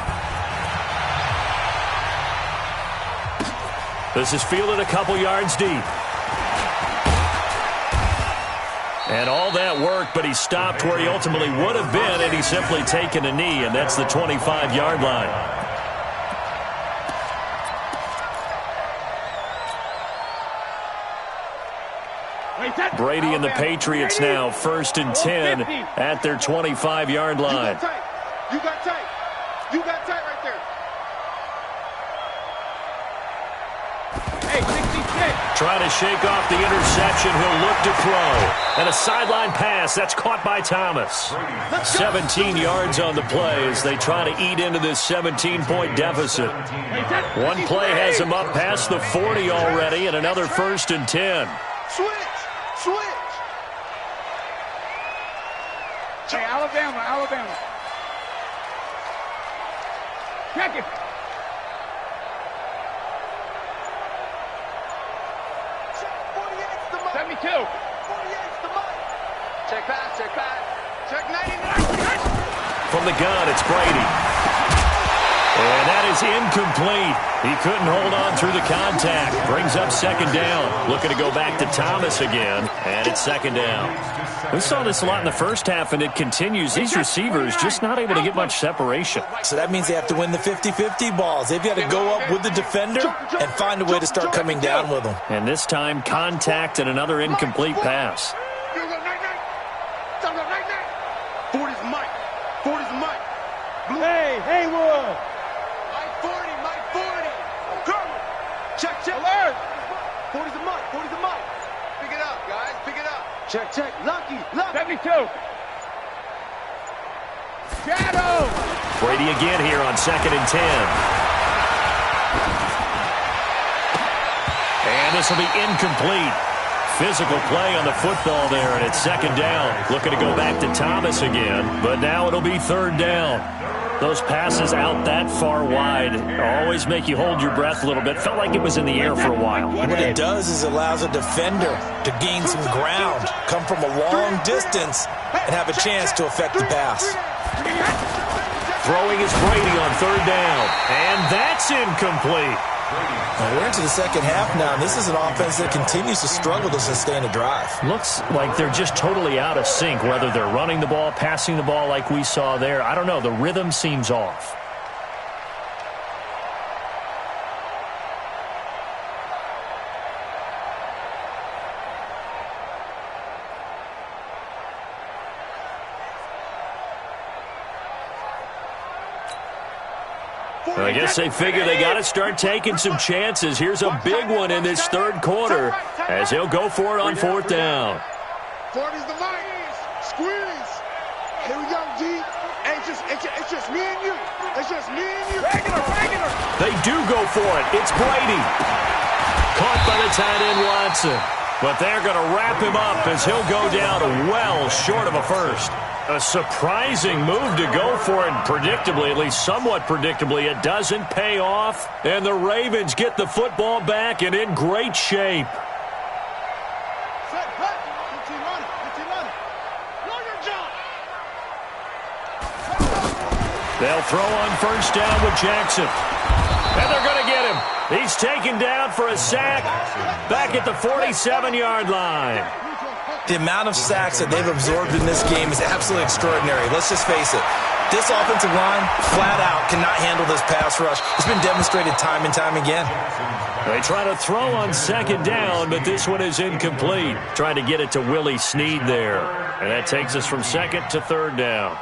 This is fielded a couple yards deep. And all that work, but he stopped where he ultimately would have been, and he's simply taken a knee, and that's the 25-yard line. Brady and the Patriots now first and 10 at their 25-yard line. You got tight. You got tight right there. Trying to shake off the interception. He'll look to throw. And a sideline pass. That's caught by Thomas. 17 yards on the play as they try to eat into this 17-point deficit. One play has him up past the 40 already, and another first and 10. Switch. Hey, Alabama. Check it. 72. 48's the mic. Check pass. Check 99. From the gun, it's Brady. And that is incomplete. He couldn't hold on through the contact. Brings up second down. Looking to go back to Thomas again. And it's second down. We saw this a lot in the first half, and it continues. These receivers just not able to get much separation. So that means they have to win the 50-50 balls. They've got to go up with the defender and find a way to start coming down with them. And this time, contact and another incomplete pass. 40's the mic. 40's the mic. Hey, Haywood. Mike 40. Come. Check. Alert. 40's the mic. Pick it up, guys. Pick it up. Check. Lucky. 72. Shadow. Brady again here on second and 10. And this will be incomplete. Physical play on the football there, and it's second down. Looking to go back to Thomas again, but now it'll be third down. Those passes out that far wide always make you hold your breath a little bit. Felt like it was in the air for a while. What it does is it allows a defender to gain some ground, come from a long distance, and have a chance to affect the pass. Throwing is Brady on third down, and that's incomplete. Now we're into the second half now, and this is an offense that continues to struggle to sustain a drive. Looks like they're just totally out of sync, whether they're running the ball, passing the ball like we saw there. I don't know. The rhythm seems off. I guess they figure they got to start taking some chances. Here's a big one in this third quarter as he'll go for it on fourth down. 40's the line. Squeeze. Here we go, G. Hey, it's just me and you. It's just me and you. Regular. They do go for it. It's Brady. Caught by the tight end Watson. But they're going to wrap him up as he'll go down well short of a first. A surprising move to go for it. Predictably, at least somewhat predictably, it doesn't pay off. And the Ravens get the football back and in great shape. They'll throw on first down with Jackson. And they're going to get him. He's taken down for a sack back at the 47-yard line. The amount of sacks that they've absorbed in this game is absolutely extraordinary. Let's just face it. This offensive line, flat out, cannot handle this pass rush. It's been demonstrated time and time again. They try to throw on second down, but this one is incomplete. Trying to get it to Willie Snead there. And that takes us from second to third down.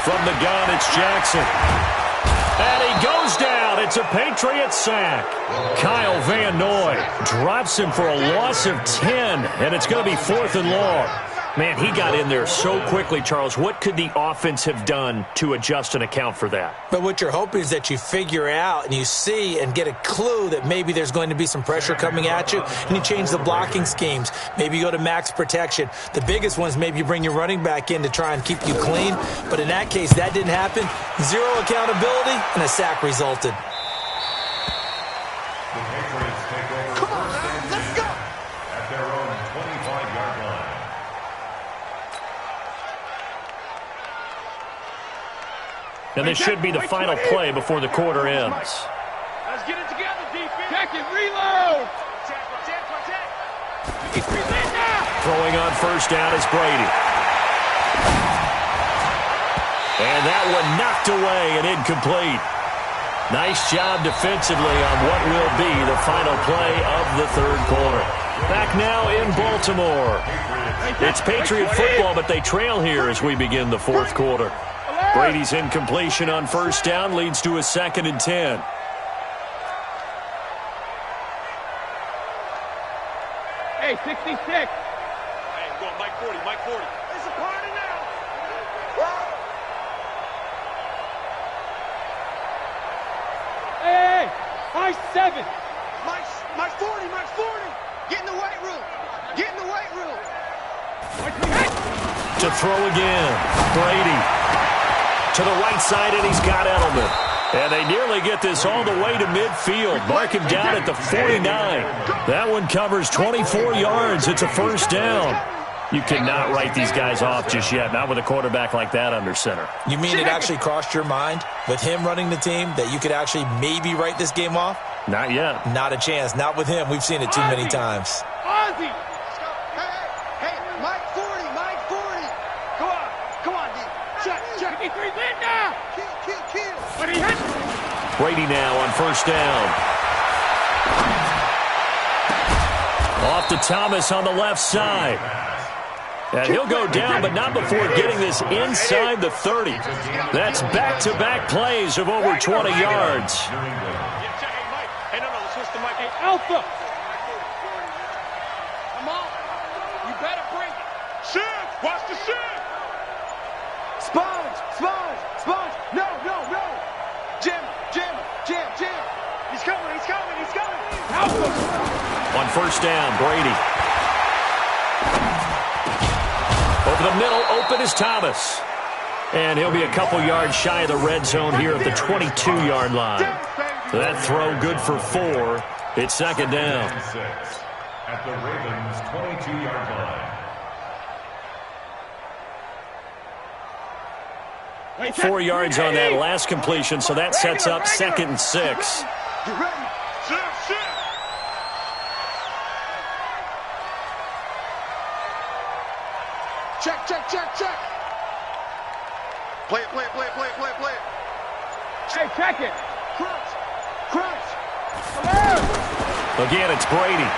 From the gun, it's Jackson. And he goes down. It's a Patriot sack. Kyle Van Noy drops him for a loss of 10, and it's going to be 4th and long. Man, he got in there so quickly, Charles. What could the offense have done to adjust and account for that? But what you're hoping is that you figure out and you see and get a clue that maybe there's going to be some pressure coming at you, and you change the blocking schemes. Maybe you go to max protection. The biggest ones, maybe you bring your running back in to try and keep you clean. But in that case, that didn't happen. Zero accountability, and a sack resulted. The Patriots take over. Come on, let's go. At their own 25-yard line. And this should be the final play before the quarter ends. Let's get it together, defense. Check it, reload. Throwing on first down is Brady. And that one knocked away and incomplete. Nice job defensively on what will be the final play of the third quarter. Back now in Baltimore. It's Patriot football, but they trail here as we begin the fourth quarter. Brady's incompletion on first down leads to a 2nd and 10. Hey, 66. Hey, go Mike 40. It's a party now. Hey, my 7. Mike 40. Get in the weight room. To throw again, Brady. To the right side, and he's got Edelman. And they nearly get this all the way to midfield. Mark him down at the 49. That one covers 24 yards. It's a first down. You cannot write these guys off just yet, not with a quarterback like that under center. You mean it actually crossed your mind with him running the team that you could actually maybe write this game off? Not yet. Not a chance. Not with him. We've seen it too many times. Ozzy. Hey, Mike 40. Come on, D. Check. 53 in now. Kill. But he hit. Brady now on first down. Off to Thomas on the left side. And he'll go down, but not before getting this inside the 30. That's back-to-back plays of over 20 yards. Hey, no, let's switch the mic. Hey, Alpha. Come on. You better bring it. Shift. Watch the shift. Sponge. No. Jam. He's coming. Alpha. On first down, Brady. Over the middle, open is Thomas. And he'll be a couple yards shy of the red zone here at the 22-yard line. That throw good for 4. It's second down. At the Ravens' 22-yard line. 4 yards on that last completion, so that sets up 2nd and 6. Get ready. Shift. Check. Play it. Hey, check it. Crunch. Crunch. Again, it's Brady.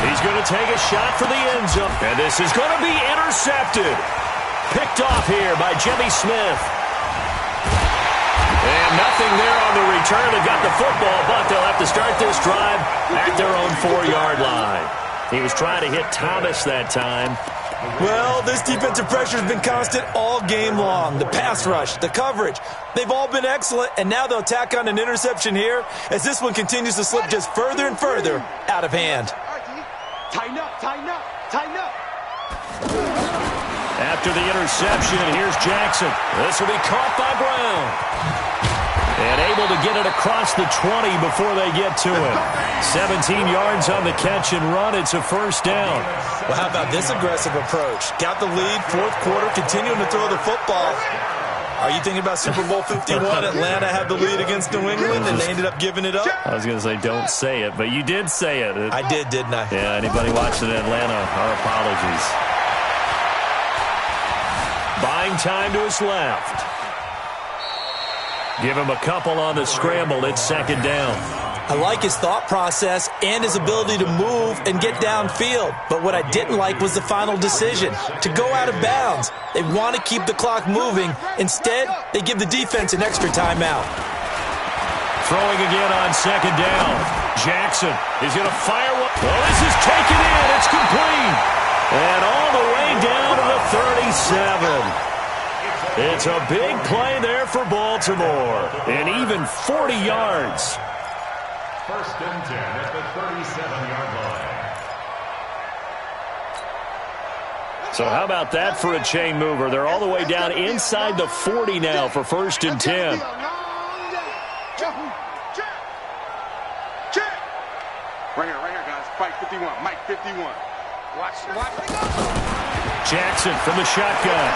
He's going to take a shot for the end zone. And this is going to be intercepted. Picked off here by Jimmy Smith. And nothing there on the return. They got the football, but they'll have to start this drive at their own 4-yard line. He was trying to hit Thomas that time. Well, this defensive pressure has been constant all game long. The pass rush, the coverage, they've all been excellent, and now they'll tack on an interception here as this one continues to slip just further and further out of hand. Tighten up, tighten up, tighten up. After the interception, here's Jackson. This will be caught by Brown. And able to get it across the 20 before they get to it. 17 yards on the catch and run. It's a first down. Well, how about this aggressive approach? Got the lead, fourth quarter, continuing to throw the football. Are you thinking about Super Bowl 51? Atlanta had the lead against New England, and they ended up giving it up? I was going to say don't say it, but you did say it. I did, didn't I? Yeah, anybody watching Atlanta, our apologies. Buying time to his left. Give him a couple on the scramble. It's second down. I like his thought process and his ability to move and get downfield. But what I didn't like was the final decision, to go out of bounds. They want to keep the clock moving. Instead, they give the defense an extra timeout. Throwing again on second down. Jackson is going to fire one. Well, this is taken in. It's complete. And all the way down to the 37. It's a big play there for Baltimore. And even 40 yards. First and 10 at the 37-yard line. So how about that for a chain mover? They're all the way down inside the 40 now for first and 10. Right here, guys. Fight 51. Mike 51. Watch. Jackson from the shotgun.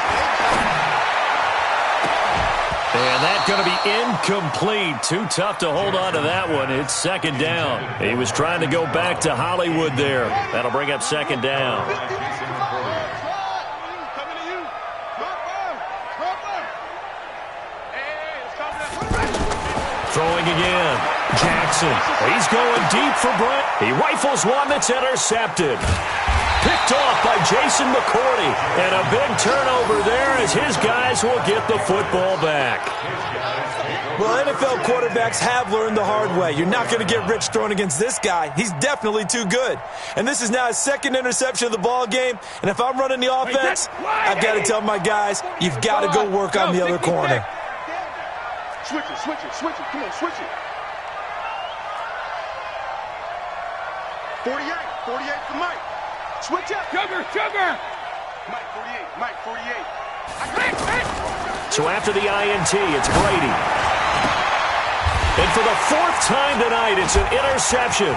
And that's going to be incomplete. Too tough to hold on to that one. It's second down. He was trying to go back to Hollywood there. That'll bring up second down. Throwing again. Jackson. He's going deep for Brent. He rifles one that's intercepted. Picked off by Jason McCourty. And a big turnover there as his guys will get the football back. Well, NFL quarterbacks have learned the hard way. You're not going to get rich throwing against this guy. He's definitely too good. And this is now his second interception of the ball game. And if I'm running the offense, I've got to tell my guys, you've got to go work on the other corner. Switch it. Come on, switch it. 48 for Mike. Switch up. Sugar. Mike 48. So after the INT, it's Brady. And for the fourth time tonight, it's an interception.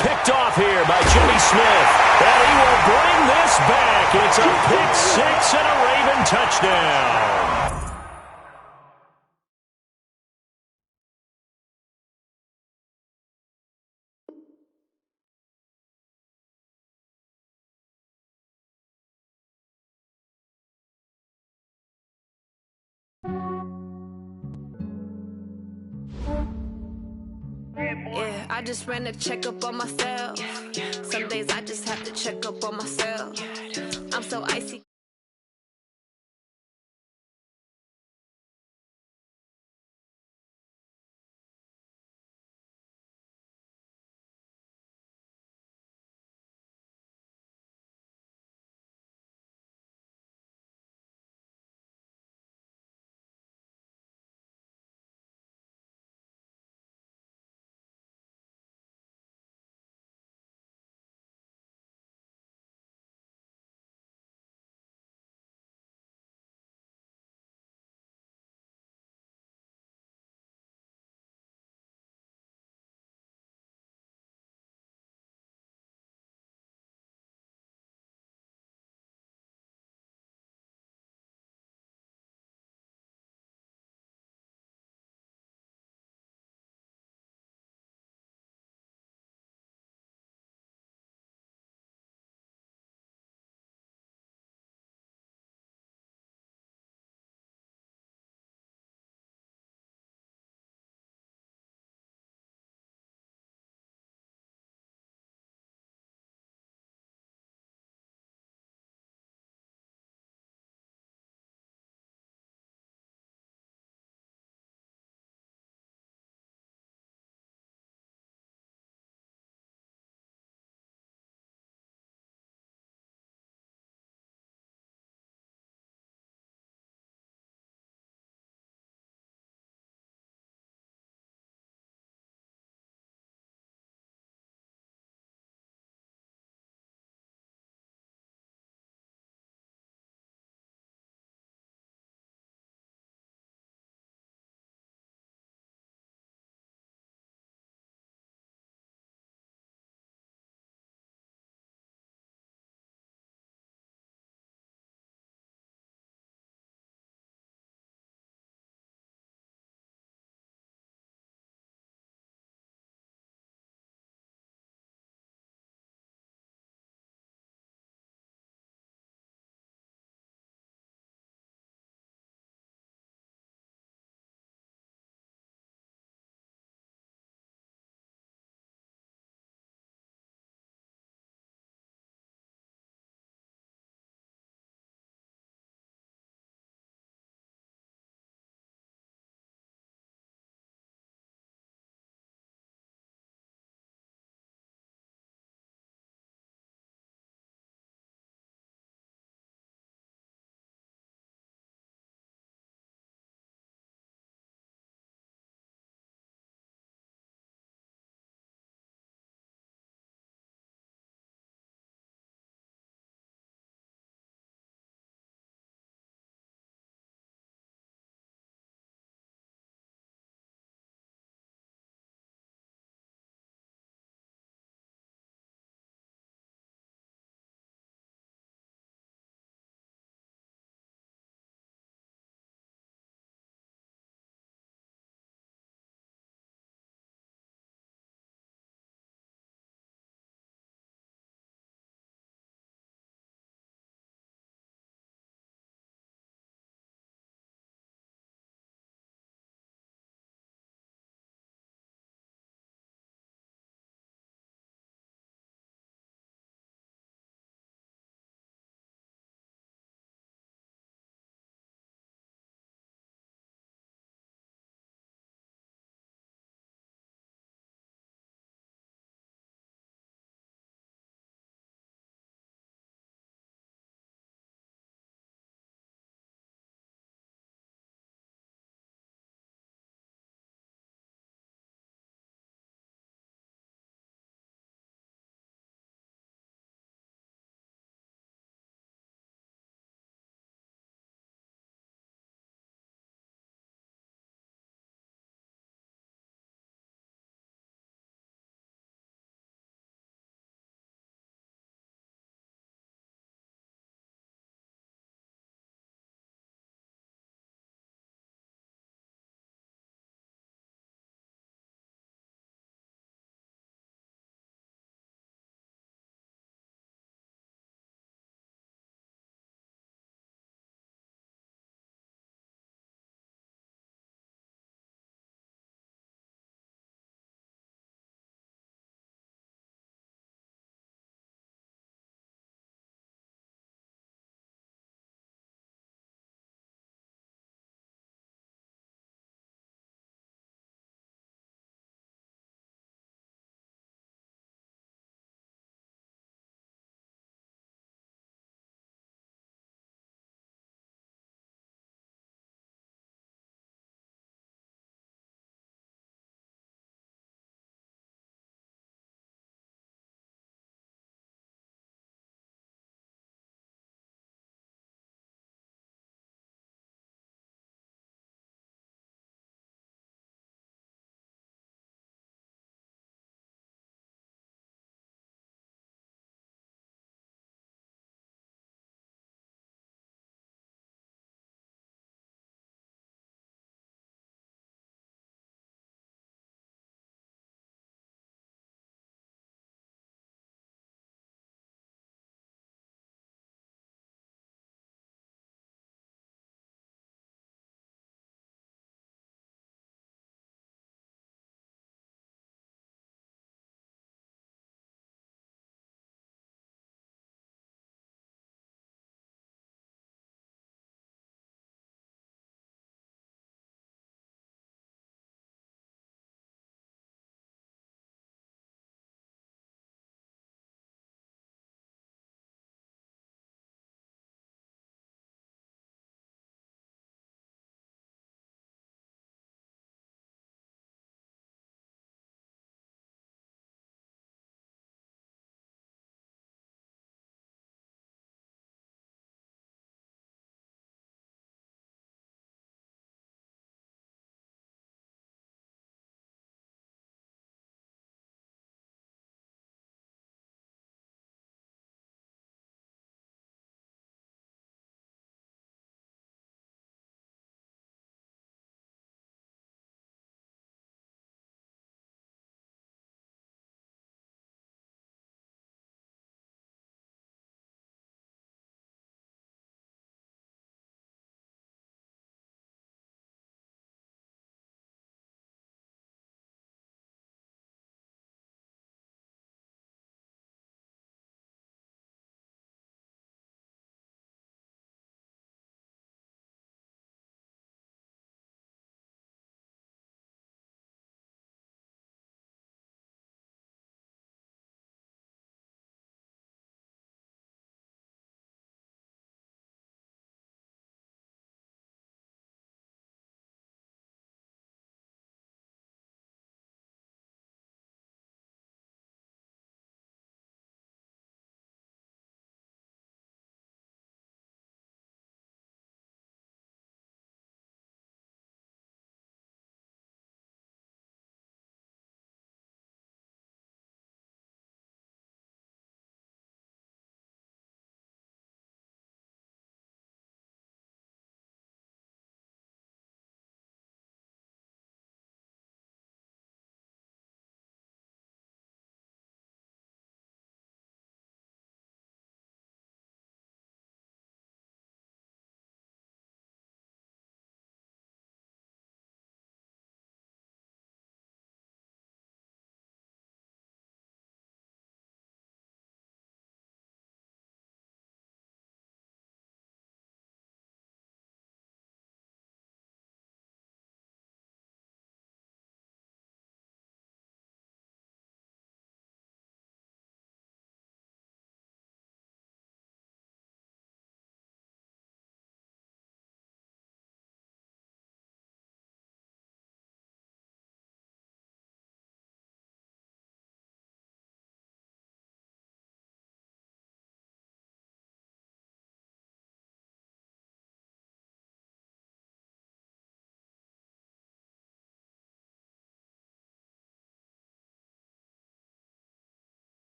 Picked off here by Jimmy Smith. And he will bring this back. It's a pick six and a Raven touchdown. Yeah, I just ran a checkup on myself. Some days I just have to check up on myself. I'm so icy.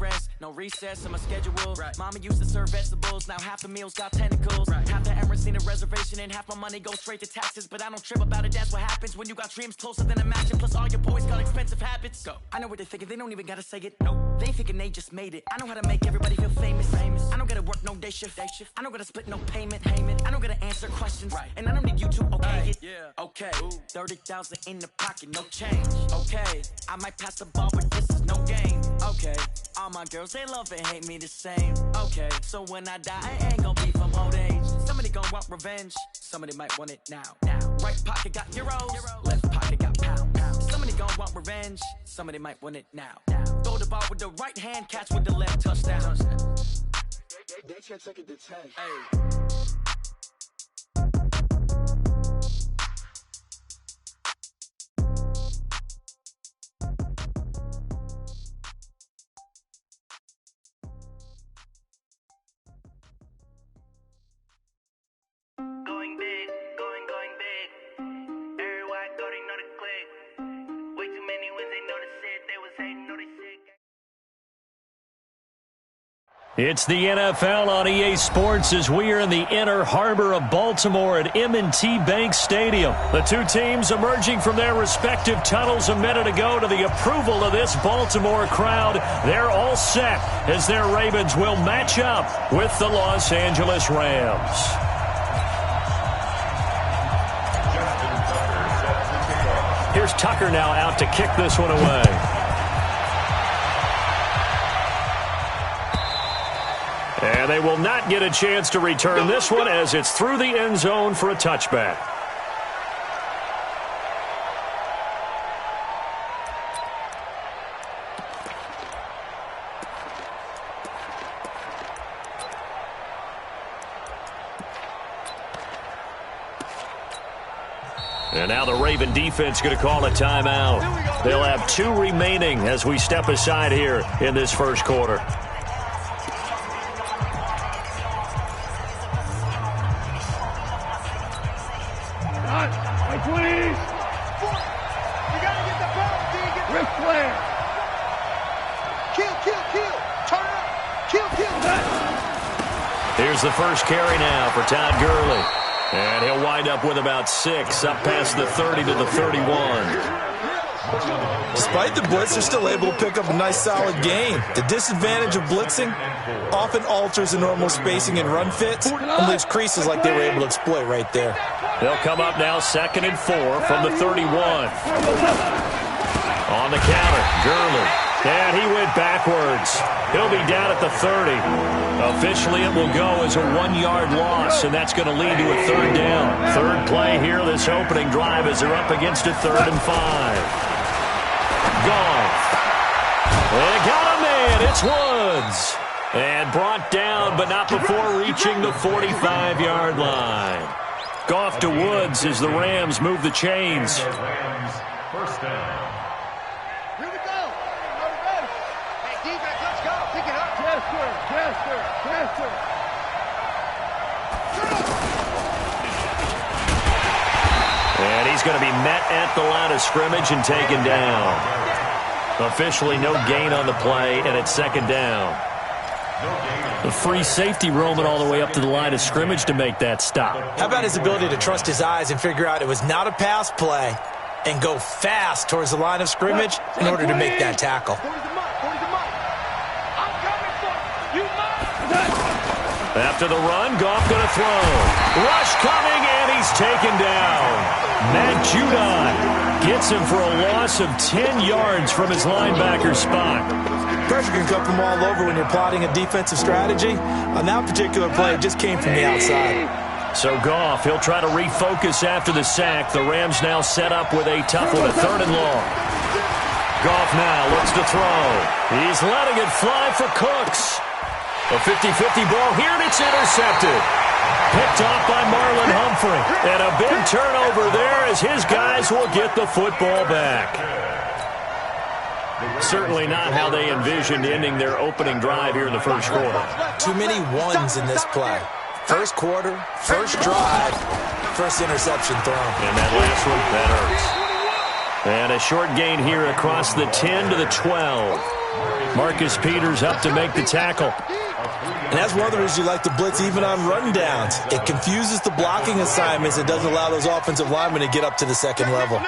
rest, no recess in my schedule. Right. Mama used to serve vegetables, now half the meals got tentacles. Right. Half the errands need a reservation and half my money goes straight to taxes. But I don't trip about it, that's what happens when you got dreams closer than a mansion. Plus all your boys got expensive habits. Go. I know what they're thinking, they don't even gotta say it. No, they ain't thinking they just made it. I know how to make everybody feel famous. I don't gotta work no day shift. I don't gotta split no payment. I don't gotta answer questions. Right. And I don't need you to okay it. Yeah. Okay. 30,000 in the pocket, no change. Okay. I might pass the ball, but this is no game. Okay. All my girls, they love and hate me the same. Okay. So when I die, I ain't gonna be from old age. Somebody gon' want revenge. Somebody might want it now. Right pocket got euros. Left pocket got pound. Somebody gon' want revenge. Somebody might want it now. Throw the ball with the right hand, catch with the left, touchdown. They can't take it to 10. Hey. Going big, going big. Everywhere I go, they know the click. Way too many wins, they know the shit. They was hating, know they sick. It's the NFL on EA Sports as we are in the inner harbor of Baltimore at M&T Bank Stadium. The two teams emerging from their respective tunnels a minute ago to the approval of this Baltimore crowd. They're all set as their Ravens will match up with the Los Angeles Rams. Here's Tucker now out to kick this one away. And they will not get a chance to return this one as it's through the end zone for a touchback. And now the Raven defense going to call a timeout. They'll have 2 remaining as we step aside here in this first quarter. Here's the first carry now for Todd Gurley. And he'll wind up with about 6, up past the 30 to the 31. Despite the blitz, they're still able to pick up a nice solid gain. The disadvantage of blitzing often alters the normal spacing and run fits and leaves creases like they were able to exploit right there. They'll come up now 2nd and 4 from the 31. On the counter, Gurley. And he went backwards. He'll be down at the 30. Officially, it will go as a 1-yard loss, and that's going to lead to a 3rd down. 3rd play here, this opening drive, as they're up against a 3rd and 5. Goff. They got a man. It's Woods. And brought down, but not before reaching the 45-yard line. Goff to Woods as the Rams move the chains. First down. And he's going to be met at the line of scrimmage and taken down. Officially no gain on the play, and it's 2nd down. The free safety roaming all the way up to the line of scrimmage to make that stop. How about his ability to trust his eyes and figure out it was not a pass play and go fast towards the line of scrimmage in order to make that tackle? After the run, Goff going to throw. Rush coming, and he's taken down. Matt Judon gets him for a loss of 10 yards from his linebacker spot. Pressure can come from all over when you're plotting a defensive strategy. On that particular play, it just came from the outside. So Goff, he'll try to refocus after the sack. The Rams now set up with a tough one, a 3rd and long. Goff now looks to throw. He's letting it fly for Cooks. A 50-50 ball here, and it's intercepted. Picked off by Marlon Humphrey. And a big turnover there as his guys will get the football back. Certainly not how they envisioned ending their opening drive here in the first quarter. Too many ones in this play. First quarter, first drive, first interception thrown. And that last one, that hurts. And a short gain here across the 10 to the 12. Marcus Peters up to make the tackle. And that's one of the reasons you like to blitz even on rundowns. It confuses the blocking assignments. It doesn't allow those offensive linemen to get up to the second level.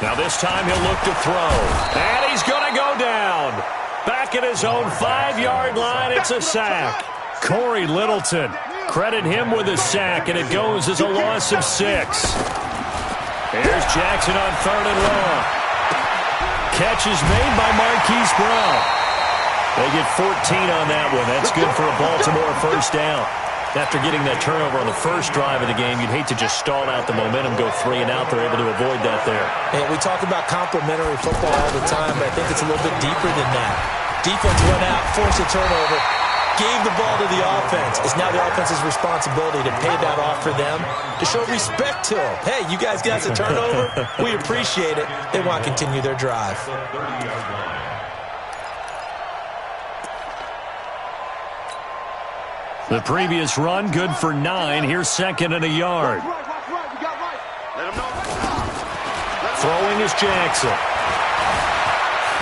Now this time he'll look to throw. And he's going to go down. Back at his own 5-yard line, it's a sack. Corey Littleton, credit him with a sack, and it goes as a loss of 6. Here's Jackson on 3rd and long. Catch is made by Marquise Brown. They get 14 on that one. That's good for a Baltimore first down. After getting that turnover on the first drive of the game, you'd hate to just stall out the momentum, go 3 and out. They're able to avoid that there. And we talk about complementary football all the time, but I think it's a little bit deeper than that. Defense went out, forced a turnover, gave the ball to the offense. It's now the offense's responsibility to pay that off for them, to show respect to them. Hey, you guys got the turnover. We appreciate it. They want to continue their drive. The previous run, good for 9. Here's 2nd and a yard. Throwing is Jackson.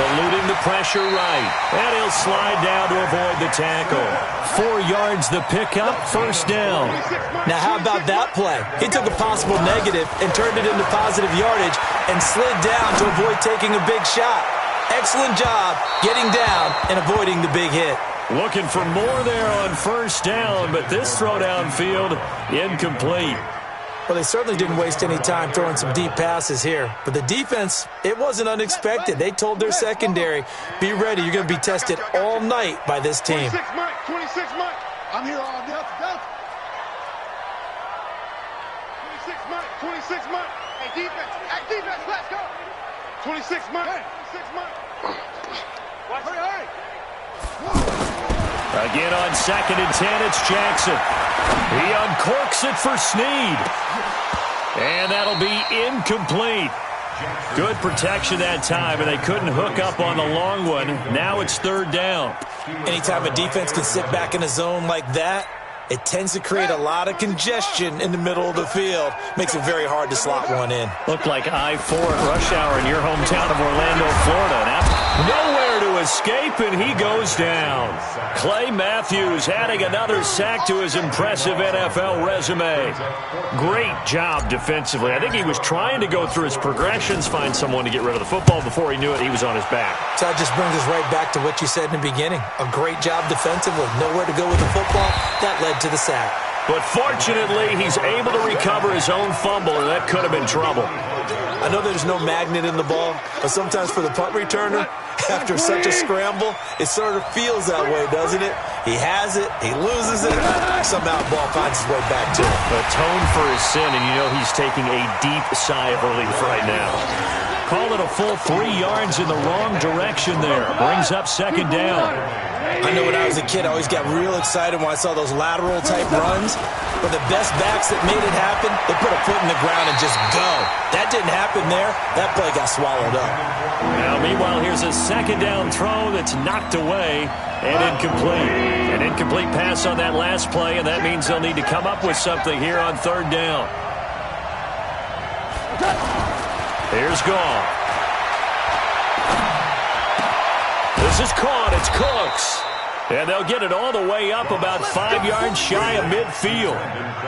Eluding the pressure right. And he'll slide down to avoid the tackle. 4 yards the pickup, first down. Now how about that play? He took a possible negative and turned it into positive yardage and slid down to avoid taking a big shot. Excellent job getting down and avoiding the big hit. Looking for more there on first down, but this throw downfield incomplete. Well, they certainly didn't waste any time throwing some deep passes here. But the defense, it wasn't unexpected. They told their secondary, be ready. You're going to be tested all night by this team. 26 Mike, 26 Mike. I'm here all day. 26 Mike, 26 Mike. Hey, defense, let's go. 26 Mike, 26 Mike. Hurry. Again on 2nd and 10, it's Jackson. He uncorks it for Snead. And that'll be incomplete. Good protection that time, and they couldn't hook up on the long one. Now it's 3rd down. Anytime a defense can sit back in a zone like that, it tends to create a lot of congestion in the middle of the field. Makes it very hard to slot one in. Looked like I-4 at rush hour in your hometown of Orlando, Florida. Now, nowhere to escape, and he goes down. Clay Matthews adding another sack to his impressive NFL resume. Great job defensively. I think he was trying to go through his progressions, find someone to get rid of the football. Before he knew it, he was on his back. So that just brings us right back to what you said in the beginning. A great job defensively. Nowhere to go with the football. That led to the sack. But fortunately, he's able to recover his own fumble, and that could have been trouble. I know there's no magnet in the ball, but sometimes for the punt returner, after such a scramble, it sort of feels that way, doesn't it? He has it, he loses it, somehow the ball finds its way back to him. Atone for his sin, and you know he's taking a deep sigh of relief right now. Call it a full 3 yards in the wrong direction there. Brings up 2nd down. I know when I was a kid, I always got real excited when I saw those lateral-type runs. But the best backs that made it happen, they put a foot in the ground and just go. That didn't happen there. That play got swallowed up. Now, meanwhile, here's a 2nd down throw that's knocked away and incomplete. An incomplete pass on that last play, and that means they'll need to come up with something here on 3rd down. Here's Gall. This is caught. It's Cooks. And they'll get it all the way up about 5 yards shy of midfield.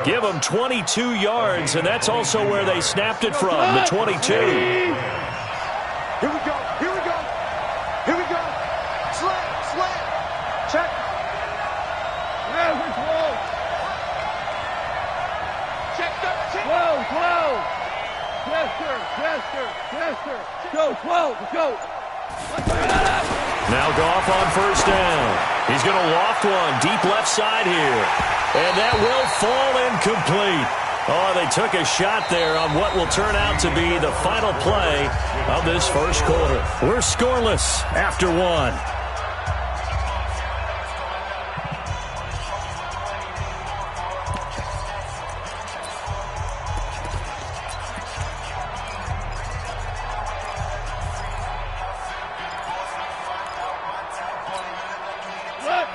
Give them 22 yards, and that's also where they snapped it from, the 22. Here we go. Slant. Check. Yeah, we're close. Check. Close. Yes, sir. Go, 12, let's go. Now Goff on first down. He's going to loft one deep left side here. And that will fall incomplete. Oh, they took a shot there on what will turn out to be the final play of this first quarter. We're scoreless after 1.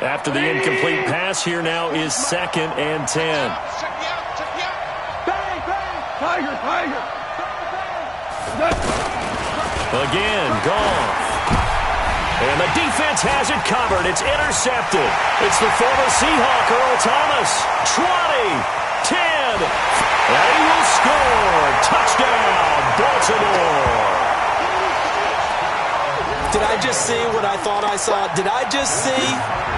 After the incomplete pass, here now is 2nd and 10. Check me out. Bang. Tiger. Again, Goff. And the defense has it covered. It's intercepted. It's the former Seahawk, Earl Thomas. 20, 10, and he will score. Touchdown, Baltimore. Did I just see what I thought I saw? Did I just see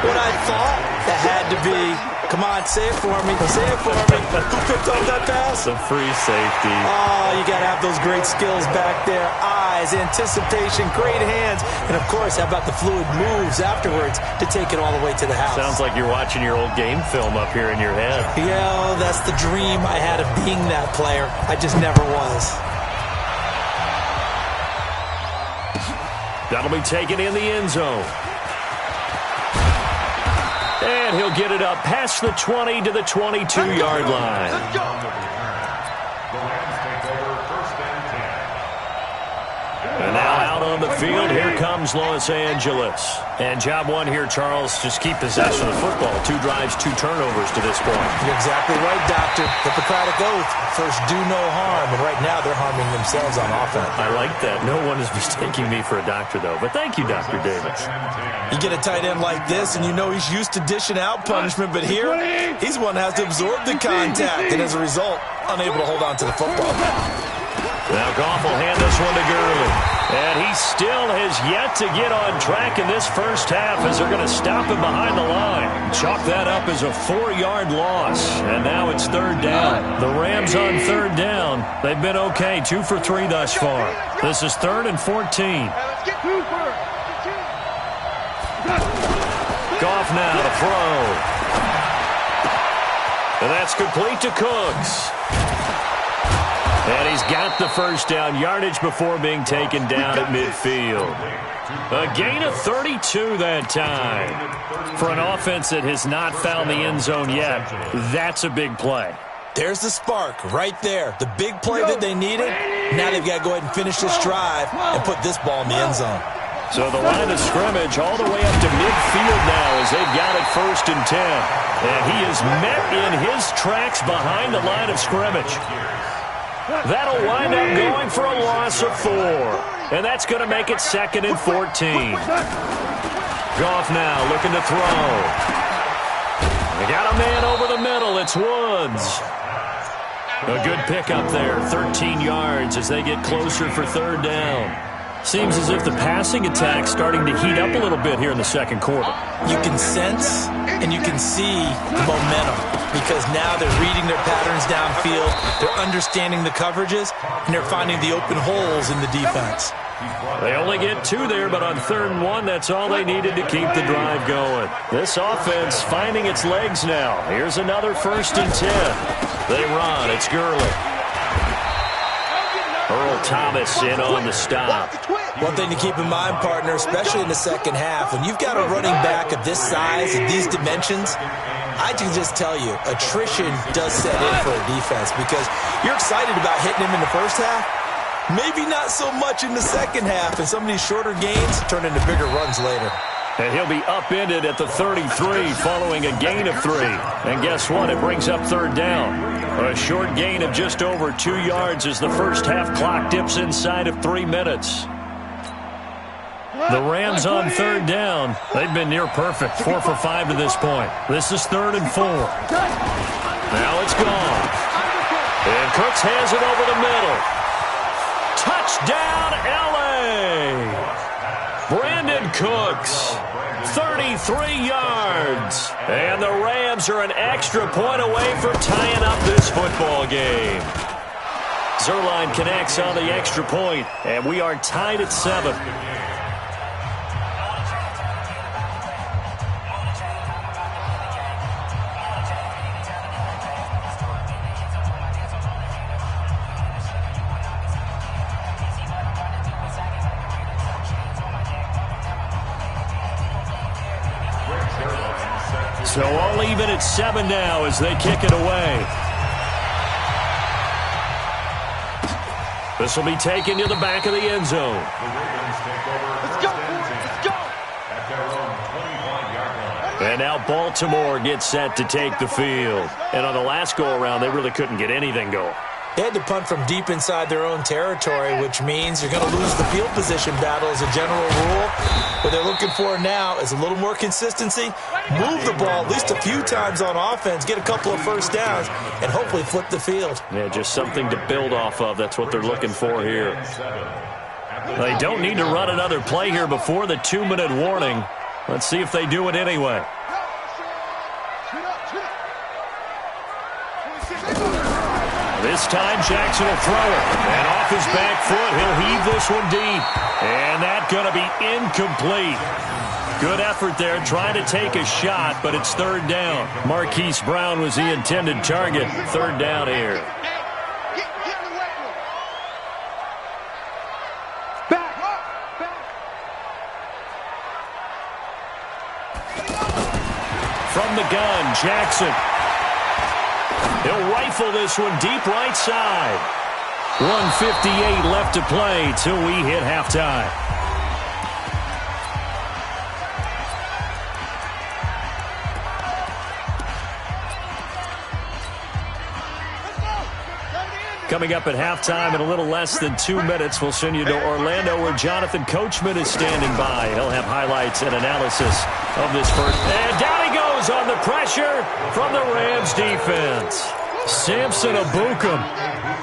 what I thought? That had to be. Come on, say it for me. Say it for me. Who picked up that pass? The free safety. Oh, you got to have those great skills back there. Eyes, anticipation, great hands. And, of course, how about the fluid moves afterwards to take it all the way to the house? Sounds like you're watching your old game film up here in your head. Yeah, that's the dream I had of being that player. I just never was. That'll be taken in the end zone. And he'll get it up past the 20 to the 22-yard line. The Rams take over first and 10. And now out on the field, here comes Los Angeles. And job one here, Charles, just keep possession of the football. 2 drives, 2 turnovers to this point. You're exactly right, Doctor. Hippocratic oath. First, do no harm. And right now, they're harming themselves on offense. I like that. No one is mistaking me for a doctor, though. But thank you, Dr. Davis. You get a tight end like this, and you know he's used to dishing out punishment. But here, he's one that has to absorb the contact. And as a result, unable to hold on to the football. Now Goff will hand this one to Gurley. And he still has yet to get on track in this first half as they're going to stop him behind the line. Chalk that up as a 4-yard loss. And now it's third down. The Rams on third down. They've been okay, 2 for 3 thus far. This is 3rd and 14. Goff now to throw. And that's complete to Cooks. And he's got the first down yardage before being taken down at midfield. A gain of 32 that time. For an offense that has not found the end zone yet, that's a big play. There's the spark right there. The big play that they needed. Now they've got to go ahead and finish this drive and put this ball in the end zone. So the line of scrimmage all the way up to midfield now as they've got it 1st and 10. And he is met in his tracks behind the line of scrimmage. That'll wind up going for a loss of 4. And that's going to make it 2nd and 14. Goff now looking to throw. They got a man over the middle. It's Woods. A good pickup there. 13 yards as they get closer for third down. Seems as if the passing attack's starting to heat up a little bit here in the second quarter. You can sense and you can see the momentum because now they're reading their patterns downfield, they're understanding the coverages, and they're finding the open holes in the defense. They only get 2 there, but on 3rd and 1, that's all they needed to keep the drive going. This offense finding its legs now. Here's another 1st and 10. They run. It's Gurley. Earl Thomas in on the stop. One thing to keep in mind, partner, especially in the second half, when you've got a running back of this size and these dimensions, I can just tell you, attrition does set in for a defense because you're excited about hitting him in the first half. Maybe not so much in the second half, and some of these shorter gains turn into bigger runs later. And he'll be upended at the 33 following a gain of 3. And guess what? It brings up third down. A short gain of just over 2 yards as the first half clock dips inside of 3 minutes. The Rams on third down. They've been near perfect. 4 for 5 to this point. This is 3rd and 4. Now it's gone. And Cooks has it over the middle. Touchdown, L.A. Brandon Cooks, 33 yards. And the Rams are an extra point away from tying up this football game. Zerline connects on the extra point, and we are tied at 7. So all even at 7 now as they kick it away. This will be taken to the back of the end zone. Let's go, let's go. At their own 25-yard line. And now Baltimore gets set to take the field. And on the last go-around, they really couldn't get anything going. They had to punt from deep inside their own territory, which means you're going to lose the field position battle as a general rule. What they're looking for now is a little more consistency, move the ball at least a few times on offense, get a couple of first downs, and hopefully flip the field. Yeah, just something to build off of. That's what they're looking for here. They don't need to run another play here before the 2-minute warning. Let's see if they do it anyway. This time Jackson will throw it. And off his back foot, he'll heave this one deep. And that's going to be incomplete. Good effort there, trying to take a shot, but it's third down. Marquise Brown was the intended target. Third down here. From the gun, Jackson. He'll rifle this one deep right side. 1:58 left to play till we hit halftime. Coming up at halftime in a little less than 2 minutes, we'll send you to Orlando where Jonathan Coachman is standing by. He'll have highlights and analysis of this first. And down he goes on the pressure from the Rams defense. Samson Abukum.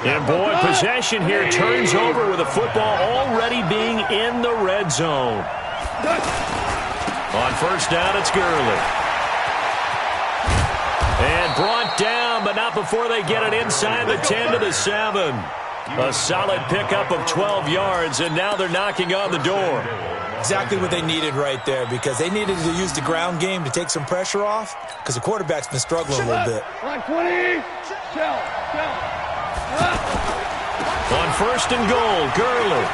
And boy, possession here turns over with the football already being in the red zone. On first down, it's Gurley. And brought down, but not before they get it inside the 10 to the 7. A solid pickup of 12 yards, and now they're knocking on the door. Exactly what they needed right there, because they needed to use the ground game to take some pressure off, because the quarterback's been struggling a little bit. On first and goal, Gurley.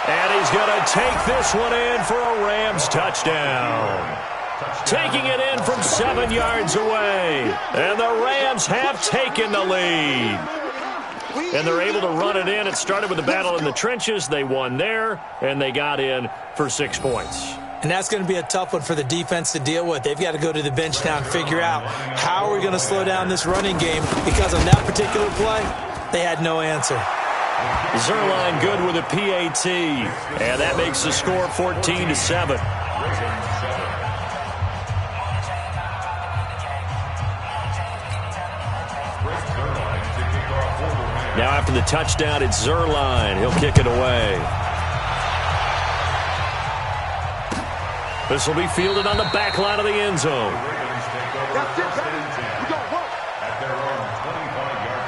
And he's going to take this one in for a Rams touchdown. Taking it in from 7 yards away. And the Rams have taken the lead. And they're able to run it in. It started with a battle in the trenches. They won there, and they got in for 6 points. And that's going to be a tough one for the defense to deal with. They've got to go to the bench now and figure out how are we going to slow down this running game, because on that particular play, they had no answer. Zerline good with a PAT, and that makes the score 14-7. Now after the touchdown, it's Zerline. He'll kick it away. This will be fielded on the back line of the end zone. At their own 25-yard line.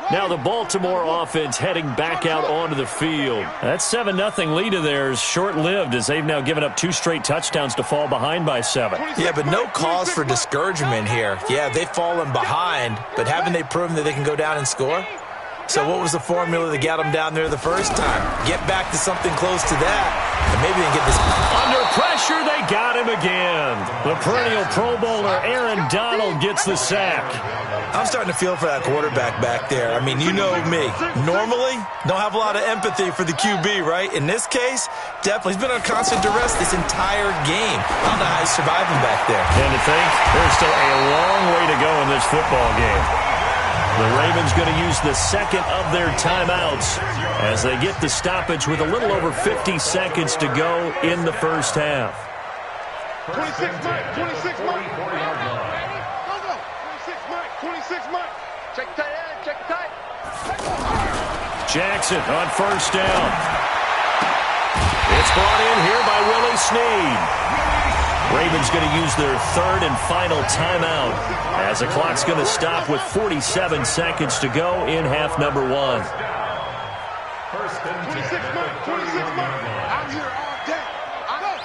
Now the Baltimore offense heading back out onto the field. That 7-0 lead of theirs short-lived, as they've now given up 2 straight touchdowns to fall behind by 7. Yeah, but no cause for discouragement here. Yeah, they've fallen behind, but haven't they proven that they can go down and score? So what was the formula that got them down there the first time? Get back to something close to that, and maybe they can get this. Under pressure, they got him again. The perennial Pro Bowler Aaron Donald gets the sack. I'm starting to feel for that quarterback back there. I mean, you know me. Normally, don't have a lot of empathy for the QB, right? In this case, definitely. He's been on constant duress this entire game. I don't know how he's surviving back there. And to think, there's still a long way to go in this football game. The Ravens going to use the second of their timeouts as they get the stoppage with a little over 50 seconds to go in the first half. 26 Mike, 26 Mike. 26 Mike. Check tight end, check tight. Jackson on first down. It's brought in here by Willie Snead. Ravens going to use their third and final timeout as the clock's going to stop with 47 seconds to go in half number 1. First and 26 Mike, 26 Mike. I'm here all day. I know.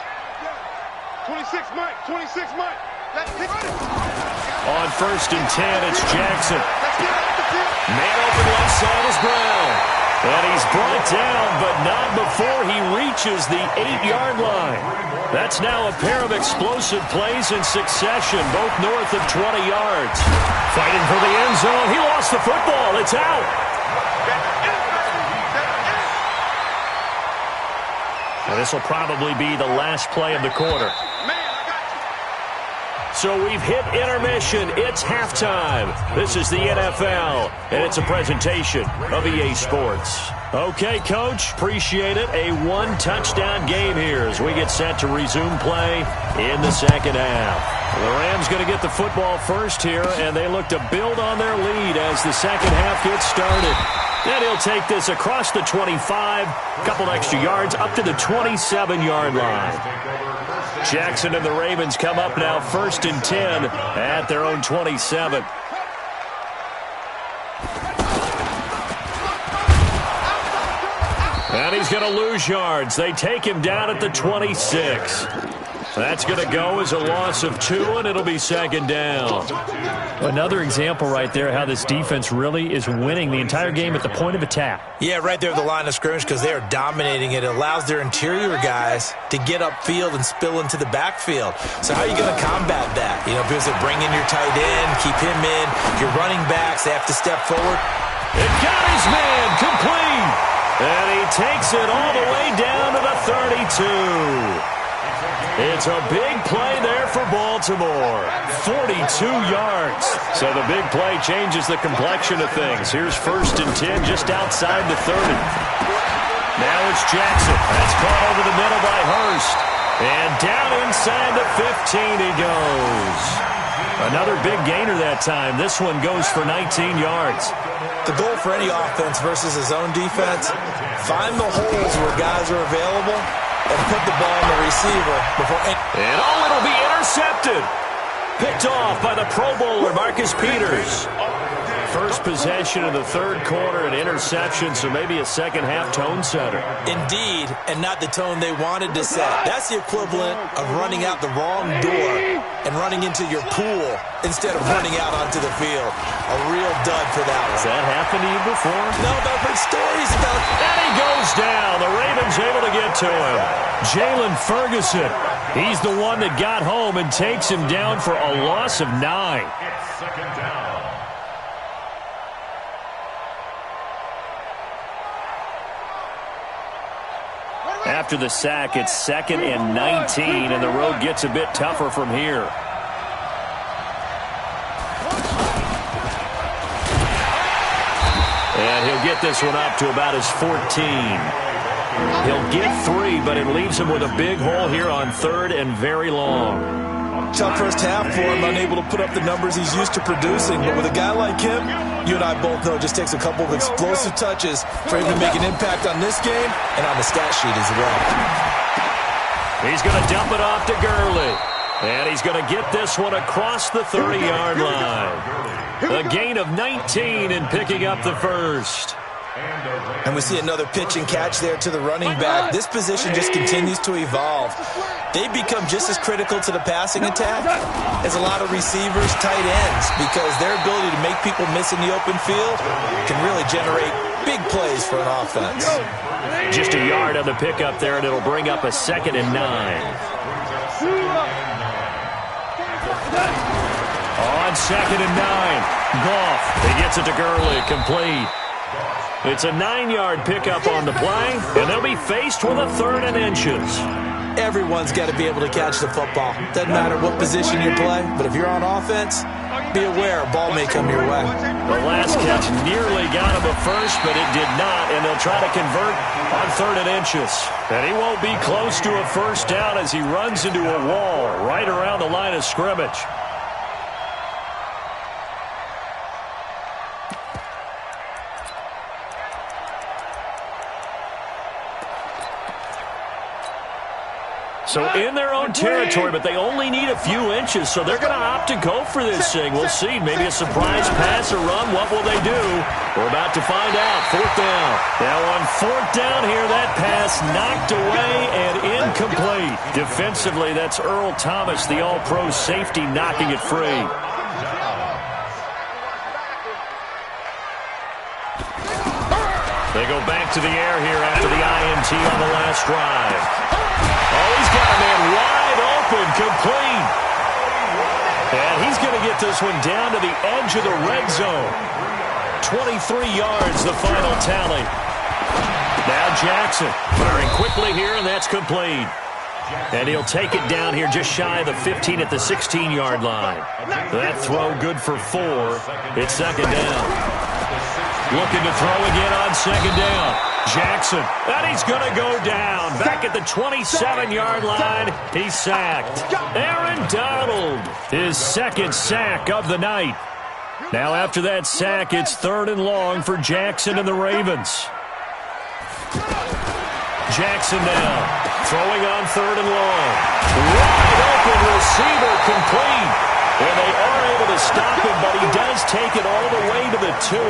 26 Mike, 26 Mike. Let's get it. On first and 10, it's Jackson. Man open left side is Brown. And he's brought down, but not before he reaches the 8-yard line. That's now a pair of explosive plays in succession, both north of 20 yards. Fighting for the end zone. He lost the football. It's out. And this will probably be the last play of the quarter. So we've hit intermission. It's halftime. This is the NFL, and it's a presentation of EA Sports. Okay, Coach, appreciate it. A one-touchdown game here as we get set to resume play in the second half. The Rams going to get the football first here, and they look to build on their lead as the second half gets started. And he'll take this across the 25, a couple extra yards, up to the 27-yard line. Jackson and the Ravens come up now 1st and 10 at their own 27. And he's going to lose yards. They take him down at the 26. That's going to go as a loss of 2, and it'll be second down. Another example right there how this defense really is winning the entire game at the point of attack. Yeah, right there at the line of scrimmage because they are dominating it. It allows their interior guys to get upfield and spill into the backfield. So how are you going to combat that? You know, because they bring in your tight end, keep him in. Your running backs, they have to step forward. It got his man complete. And he takes it all the way down to the 32. It's a big play there for Baltimore. 42 yards. So the big play changes the complexion of things. Here's 1st and 10 just outside the 30. Now it's Jackson. That's caught over the middle by Hurst. And down inside the 15 he goes. Another big gainer that time. This one goes for 19 yards. The goal for any offense versus his own defense, find the holes where guys are available and put the ball on the receiver before. And it'll be intercepted. Picked off by the Pro Bowler, Marcus Peters. First possession of the third quarter, an interception, so maybe a second-half tone setter. Indeed, and not the tone they wanted to set. That's the equivalent of running out the wrong door and running into your pool instead of running out onto the field. A real dud for that one. Has that happened to you before? No, but I've heard stories about it. And he goes down. The Ravens able to get to him. Jalen Ferguson. He's the one that got home and takes him down for a loss of 9. It's second down. After the sack, it's 2nd and 19, and the road gets a bit tougher from here. And he'll get this one up to about his 14. He'll get 3, but it leaves him with a big hole here on 3rd and very long. Tough first half for him, unable to put up the numbers he's used to producing. But with a guy like him, you and I both know it just takes a couple of explosive touches for him to make an impact on this game and on the stat sheet as well. He's going to dump it off to Gurley. And he's going to get this one across the 30-yard line. A gain of 19 and picking up the first. And we see another pitch and catch there to the running back. This position just continues to evolve. They've become just as critical to the passing attack as a lot of receivers, tight ends, because their ability to make people miss in the open field can really generate big plays for an offense. Just a yard on the pickup there, and it'll bring up a 2nd and 9. On 2nd and 9, Goff. He gets it to Gurley, complete. It's a 9-yard pickup on the play, and they'll be faced with a 3rd and inches. Everyone's got to be able to catch the football. Doesn't matter what position you play, but if you're on offense, be aware a ball may come your way. The last catch nearly got him a first, but it did not, and they'll try to convert on 3rd and inches. And he won't be close to a first down as he runs into a wall right around the line of scrimmage. So in their own territory, but they only need a few inches, so they're going to opt to go for this thing. We'll see. Maybe a surprise pass or run. What will they do? We're about to find out. 4th down. Now on 4th down here, that pass knocked away and incomplete. Defensively, that's Earl Thomas, the all-pro safety, knocking it free. They go back to the air here after the INT on the last drive. Oh, he's got a man wide open, complete. And he's going to get this one down to the edge of the red zone. 23 yards, the final tally. Now Jackson firing quickly here, and that's complete. And he'll take it down here just shy of the 15 at the 16-yard line. That throw good for 4. It's second down. Looking to throw again on second down. Jackson, and he's going to go down. Back at the 27-yard line, he's sacked. Aaron Donald, his second sack of the night. Now after that sack, it's 3rd and long for Jackson and the Ravens. Jackson now, throwing on 3rd and long. Wide open receiver complete. And they are able to stop him, but he does take it all the way to the 2.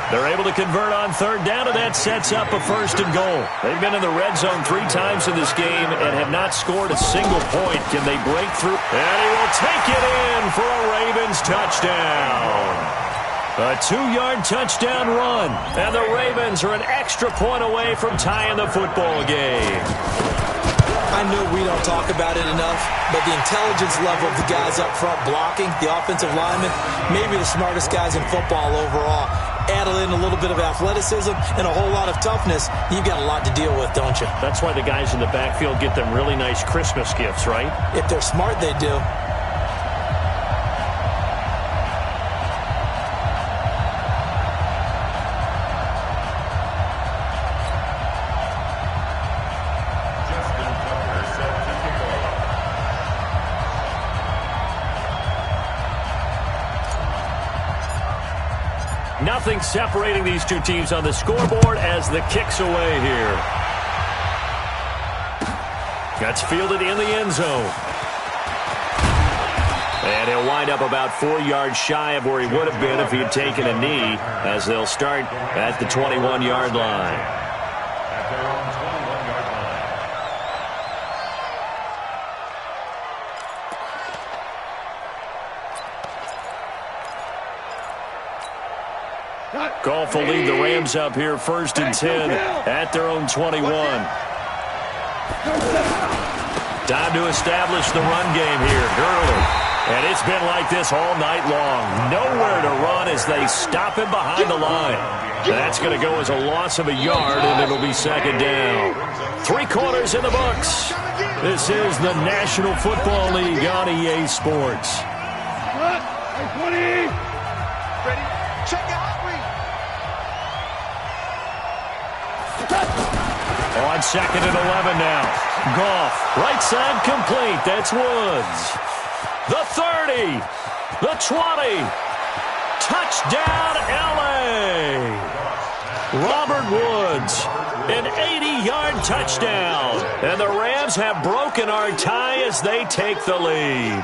They're able to convert on 3rd down, and that sets up a 1st and goal. They've been in the red zone 3 times in this game and have not scored a single point. Can they break through? And he will take it in for a Ravens touchdown. A 2-yard touchdown run, and the Ravens are an extra point away from tying the football game. I know we don't talk about it enough, but the intelligence level of the guys up front blocking, the offensive linemen, maybe the smartest guys in football overall. Add in a little bit of athleticism and a whole lot of toughness, you've got a lot to deal with, don't you? That's why the guys in the backfield get them really nice Christmas gifts, right? If they're smart, they do. Nothing separating these two teams on the scoreboard as the kick's away here. That's fielded in the end zone. And he'll wind up about 4 yards shy of where he would have been if he had taken a knee, as they'll start at the 21-yard line. Goff will lead the Rams up here 1st and 10 at their own 21. Time to establish the run game here, Gurley. And it's been like this all night long. Nowhere to run as they stop him behind the line. That's going to go as a loss of a yard, and it'll be second down. 3 quarters in the books. This is the National Football League on EA Sports. 20. Ready? Check out. On 2nd and 11 now. Goff, right side complete. That's Woods. The 30. The 20. Touchdown, L.A. Robert Woods, an 80-yard touchdown. And the Rams have broken our tie as they take the lead.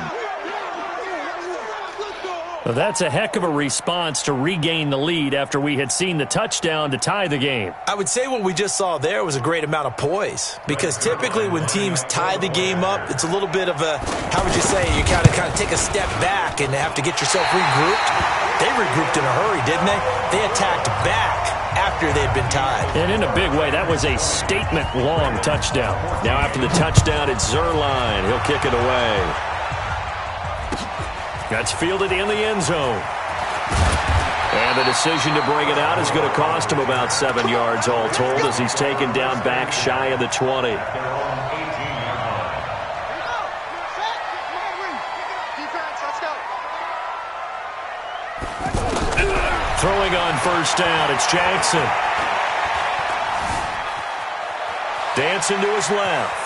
Well, that's a heck of a response to regain the lead after we had seen the touchdown to tie the game. I would say what we just saw there was a great amount of poise, because typically when teams tie the game up, it's a little bit of a, how would you say, you kind of take a step back and have to get yourself regrouped. They regrouped in a hurry, didn't they? They attacked back after they'd been tied. And in a big way, that was a statement-long touchdown. Now after the touchdown, it's Zerline. He'll kick it away. That's fielded in the end zone. And the decision to bring it out is going to cost him about 7 yards all told, as he's taken down back shy of the 20. Throwing on 1st down, it's Jackson. Dancing to his left.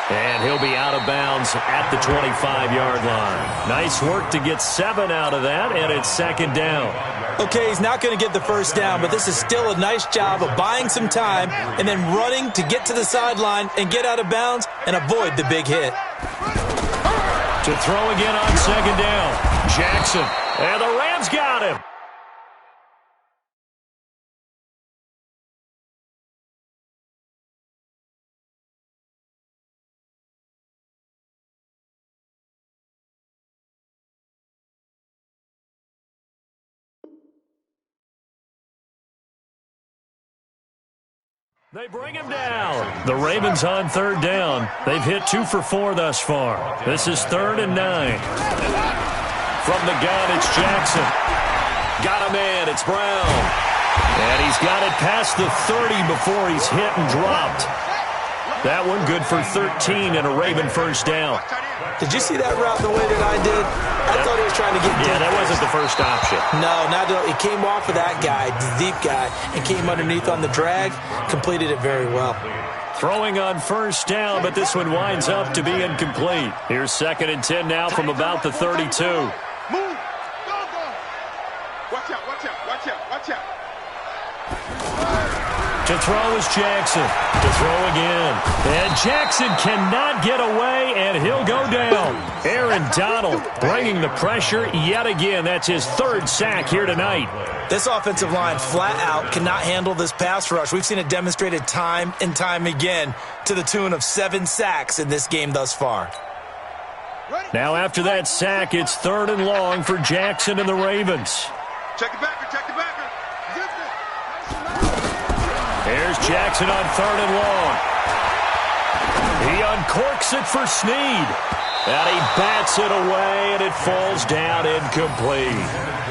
And he'll be out of bounds at the 25-yard line. Nice work to get 7 out of that, and it's second down. Okay, he's not going to get the 1st down, but this is still a nice job of buying some time and then running to get to the sideline and get out of bounds and avoid the big hit. To throw again on second down, Jackson. And the Rams got him. They bring him down. The Ravens on 3rd down. They've hit 2 for 4 thus far. This is 3rd and 9. From the gun, it's Jackson. Got a man. It's Brown. And he's got it past the 30 before he's hit and dropped. That one good for 13 and a Raven first down. Did you see that route the way that I did? I thought he was trying to get deep. Yeah, that wasn't the first option. No, not at all. He came off of that guy, the deep guy, and came underneath on the drag, completed it very well. Throwing on first down, but this one winds up to be incomplete. Here's 2nd and 10 now from about the 32. Move. Go, go. Watch out, watch out, watch out, watch out. To throw is Jackson. To throw again. And Jackson cannot get away, and he'll go down. Aaron Donald bringing the pressure yet again. That's his 3rd sack here tonight. This offensive line flat out cannot handle this pass rush. We've seen it demonstrated time and time again to the tune of 7 sacks in this game thus far. Now after that sack, it's 3rd and long for Jackson and the Ravens. Check the backer, check the backer. There's Jackson on 3rd and long. He uncorks it for Snead. And he bats it away, and it falls down incomplete.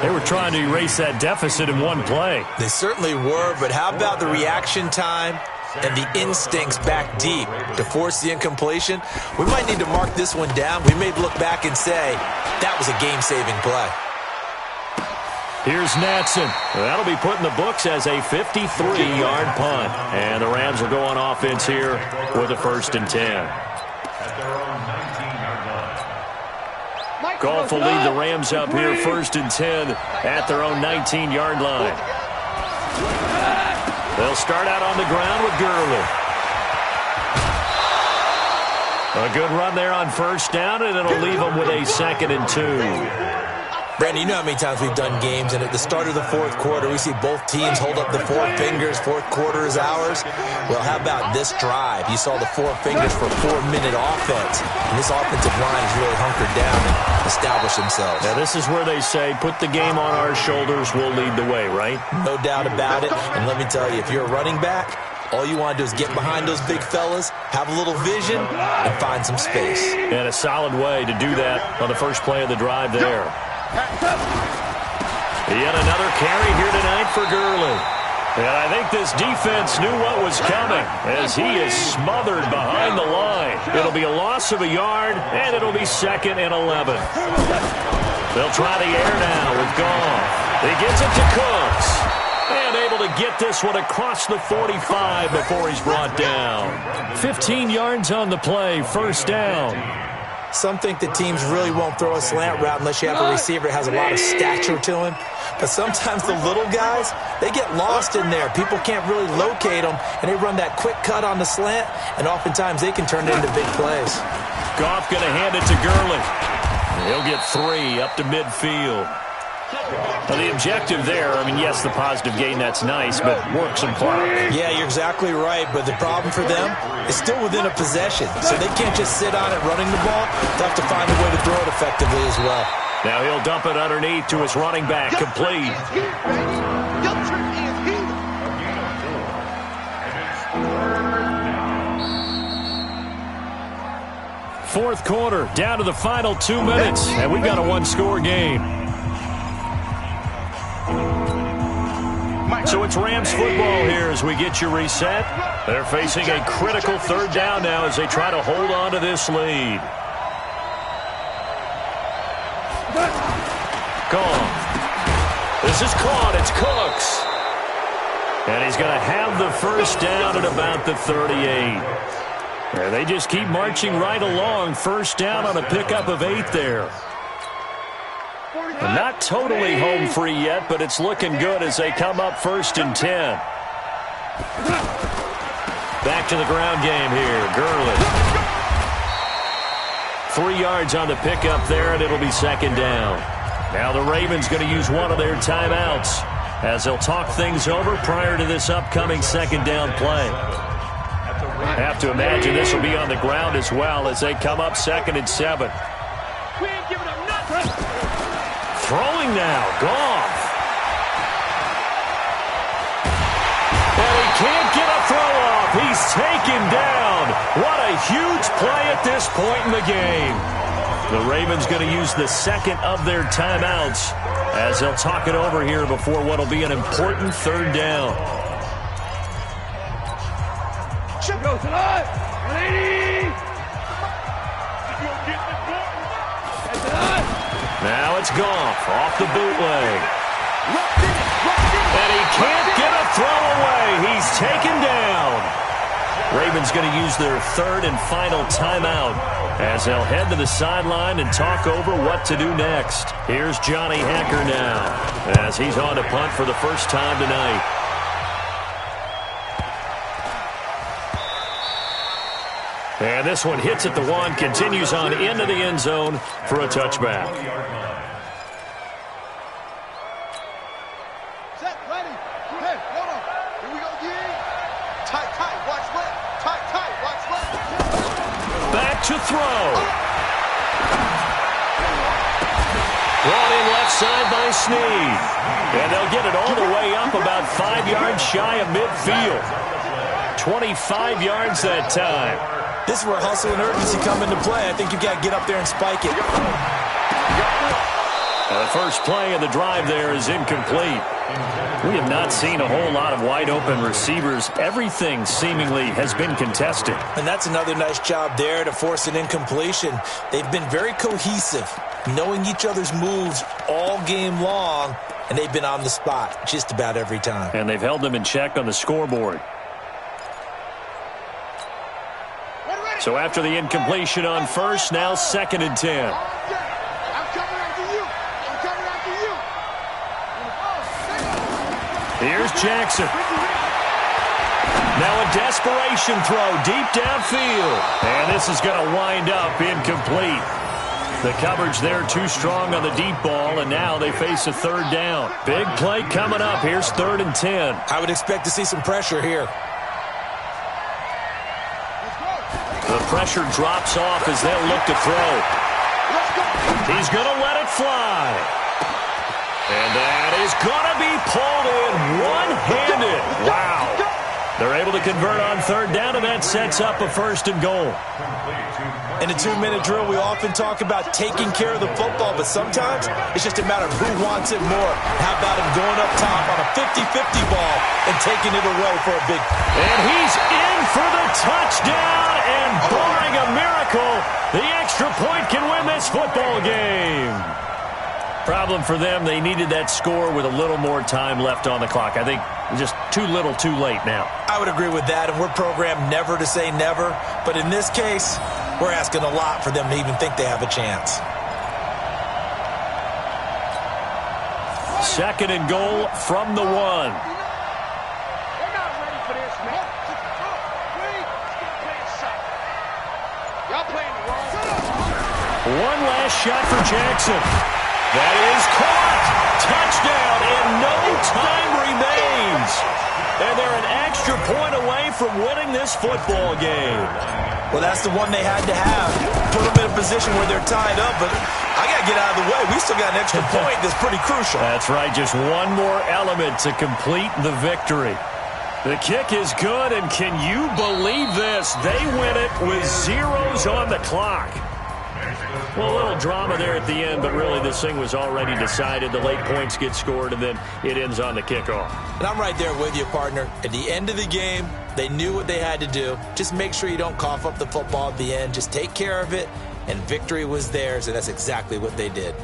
They were trying to erase that deficit in one play. They certainly were, but how about the reaction time and the instincts back deep to force the incompletion? We might need to mark this one down. We may look back and say, that was a game-saving play. Here's Natson. That'll be put in the books as a 53-yard punt. And the Rams will go on offense here with a 1st and 10. Goff will lead the Rams up here 1st and 10 at their own 19-yard line. They'll start out on the ground with Gurley. A good run there on 1st down, and it'll leave them with a 2nd and 2. Brandon, you know how many times we've done games, and at the start of the 4th quarter, we see both teams hold up the 4 fingers, 4th quarter is ours. Well, how about this drive? You saw the 4 fingers for 4-minute offense, and this offensive line has really hunkered down and established themselves. Now, this is where they say, put the game on our shoulders, we'll lead the way, right? No doubt about it, and let me tell you, if you're a running back, all you want to do is get behind those big fellas, have a little vision, and find some space. And a solid way to do that on the first play of the drive there. Yet another carry here tonight for Gurley. And I think this defense knew what was coming as he is smothered behind the line. It'll be a loss of a yard, and it'll be 2nd and 11. They'll try the air now with Goff. He gets it to Cooks. And able to get this one across the 45 before he's brought down. 15 yards on the play, 1st down. Some think the teams really won't throw a slant route unless you have a receiver that has a lot of stature to him. But sometimes the little guys, they get lost in there. People can't really locate them, and they run that quick cut on the slant, and oftentimes they can turn it into big plays. Goff going to hand it to Gurley. He'll get 3 up to midfield. Now, the objective there, I mean, yes, the positive gain, that's nice, but work some clock. Yeah, you're exactly right, but the problem for them is still within a possession, so they can't just sit on it running the ball. They have to find a way to throw it effectively as well. Now he'll dump it underneath to his running back, complete. Fourth quarter, down to the final 2 minutes, and we've got a 1-score game. So it's Rams football here as we get you reset. They're facing a critical 3rd down now as they try to hold on to this lead. Gone. This is caught. It's Cooks. And he's going to have the 1st down at about the 38. And they just keep marching right along. 1st down on a pickup of 8 there. Not totally home free yet, but it's looking good as they come up 1st and 10. Back to the ground game here. Gurley. 3 yards on the pickup there, and it'll be 2nd down. Now the Ravens going to use one of their timeouts as they'll talk things over prior to this upcoming 2nd down play. Have to imagine this will be on the ground as well as they come up 2nd and 7. We ain't giving up nothing. Throwing now, Goff. And he can't get a throw off. He's taken down. What a huge play at this point in the game. The Ravens going to use the second of their timeouts as they'll talk it over here before what will be an important third down. Go tonight. 180. Now it's Goff off the bootleg. And he can't get a throw away. He's taken down. Ravens going to use their third and final timeout as they'll head to the sideline and talk over what to do next. Here's Johnny Hacker now as he's on to punt for the first time tonight. And this one hits at the 1, continues on into the end zone for a touchback. Set, ready. Hey, hold on. Here we go, tight, watch left. Tight, watch left. Back to throw. Brought in left side by Snead. And they'll get it all the way up about 5 yards shy of midfield. 25 yards that time. This is where hustle and urgency come into play. I think you've got to get up there and spike it. The first play of the drive there is incomplete. We have not seen a whole lot of wide open receivers. Everything seemingly has been contested. And that's another nice job there to force an incompletion. They've been very cohesive, knowing each other's moves all game long, and they've been on the spot just about every time. And they've held them in check on the scoreboard. So after the incompletion on first, now 2nd and 10. I'm coming after you. Here's Jackson. Now a desperation throw deep downfield. And this is going to wind up incomplete. The coverage there too strong on the deep ball, and now they face a third down. Big play coming up. Here's 3rd and 10. I would expect to see some pressure here. The pressure drops off as they'll look to throw. He's going to let it fly. And that is going to be pulled in one-handed. Wow. They're able to convert on third down, and that sets up a 1st and goal. In a 2-minute drill, we often talk about taking care of the football, but sometimes it's just a matter of who wants it more. How about him going up top on a 50-50 ball and taking it away for a big... And he's in for the touchdown, and barring a miracle, the extra point can win this football game. Problem for them, they needed that score with a little more time left on the clock. I think just too little too late now. I would agree with that, and we're programmed never to say never. But in this case, we're asking a lot for them to even think they have a chance. 2nd and goal from the 1. We're not ready for this, man. Y'all playing the wrong. One last shot for Jackson. That is caught. Touchdown, and no time remains. And they're an extra point away from winning this football game. Well, that's the one they had to have. Put them in a position where they're tied up, but I got to get out of the way. We still got an extra point that's pretty crucial. That's right, just one more element to complete the victory. The kick is good, and can you believe this? They win it with zeros on the clock. Well, a little drama there at the end, but really this thing was already decided. The late points get scored, and then it ends on the kickoff. And I'm right there with you, partner. At the end of the game, they knew what they had to do. Just make sure you don't cough up the football at the end. Just take care of it, and victory was theirs, and that's exactly what they did.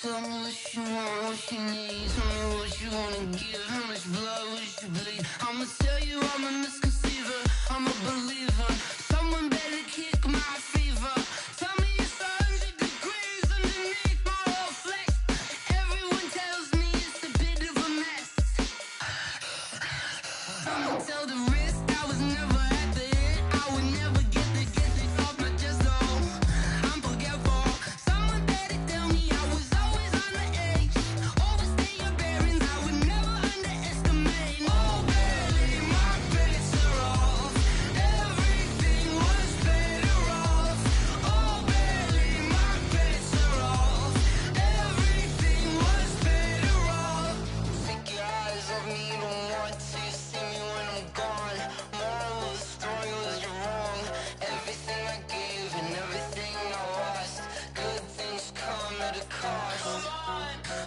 Tell me what you want, what you need. Tell me what you wanna give. How much blood would you bleed? I'ma tell you I'm a misconceiver. I'm a believer. Someone better kick my fever. Tell me it's 100 degrees underneath my whole flesh. Everyone tells me it's a bit of a mess. I'ma tell the risk I was never at the hit. I would never get it off my chest though. I'm forgetful. Someone better tell me I was always on the edge. Overstay your bearings, I would never underestimate. Oh baby, my bets are off. Everything was better off. Oh baby, my bets are off. Everything was better off. Take your eyes off me, you don't want to see me when I'm gone. Moral of the story was you're wrong. Everything I gave and everything I lost. Good things come at a cost.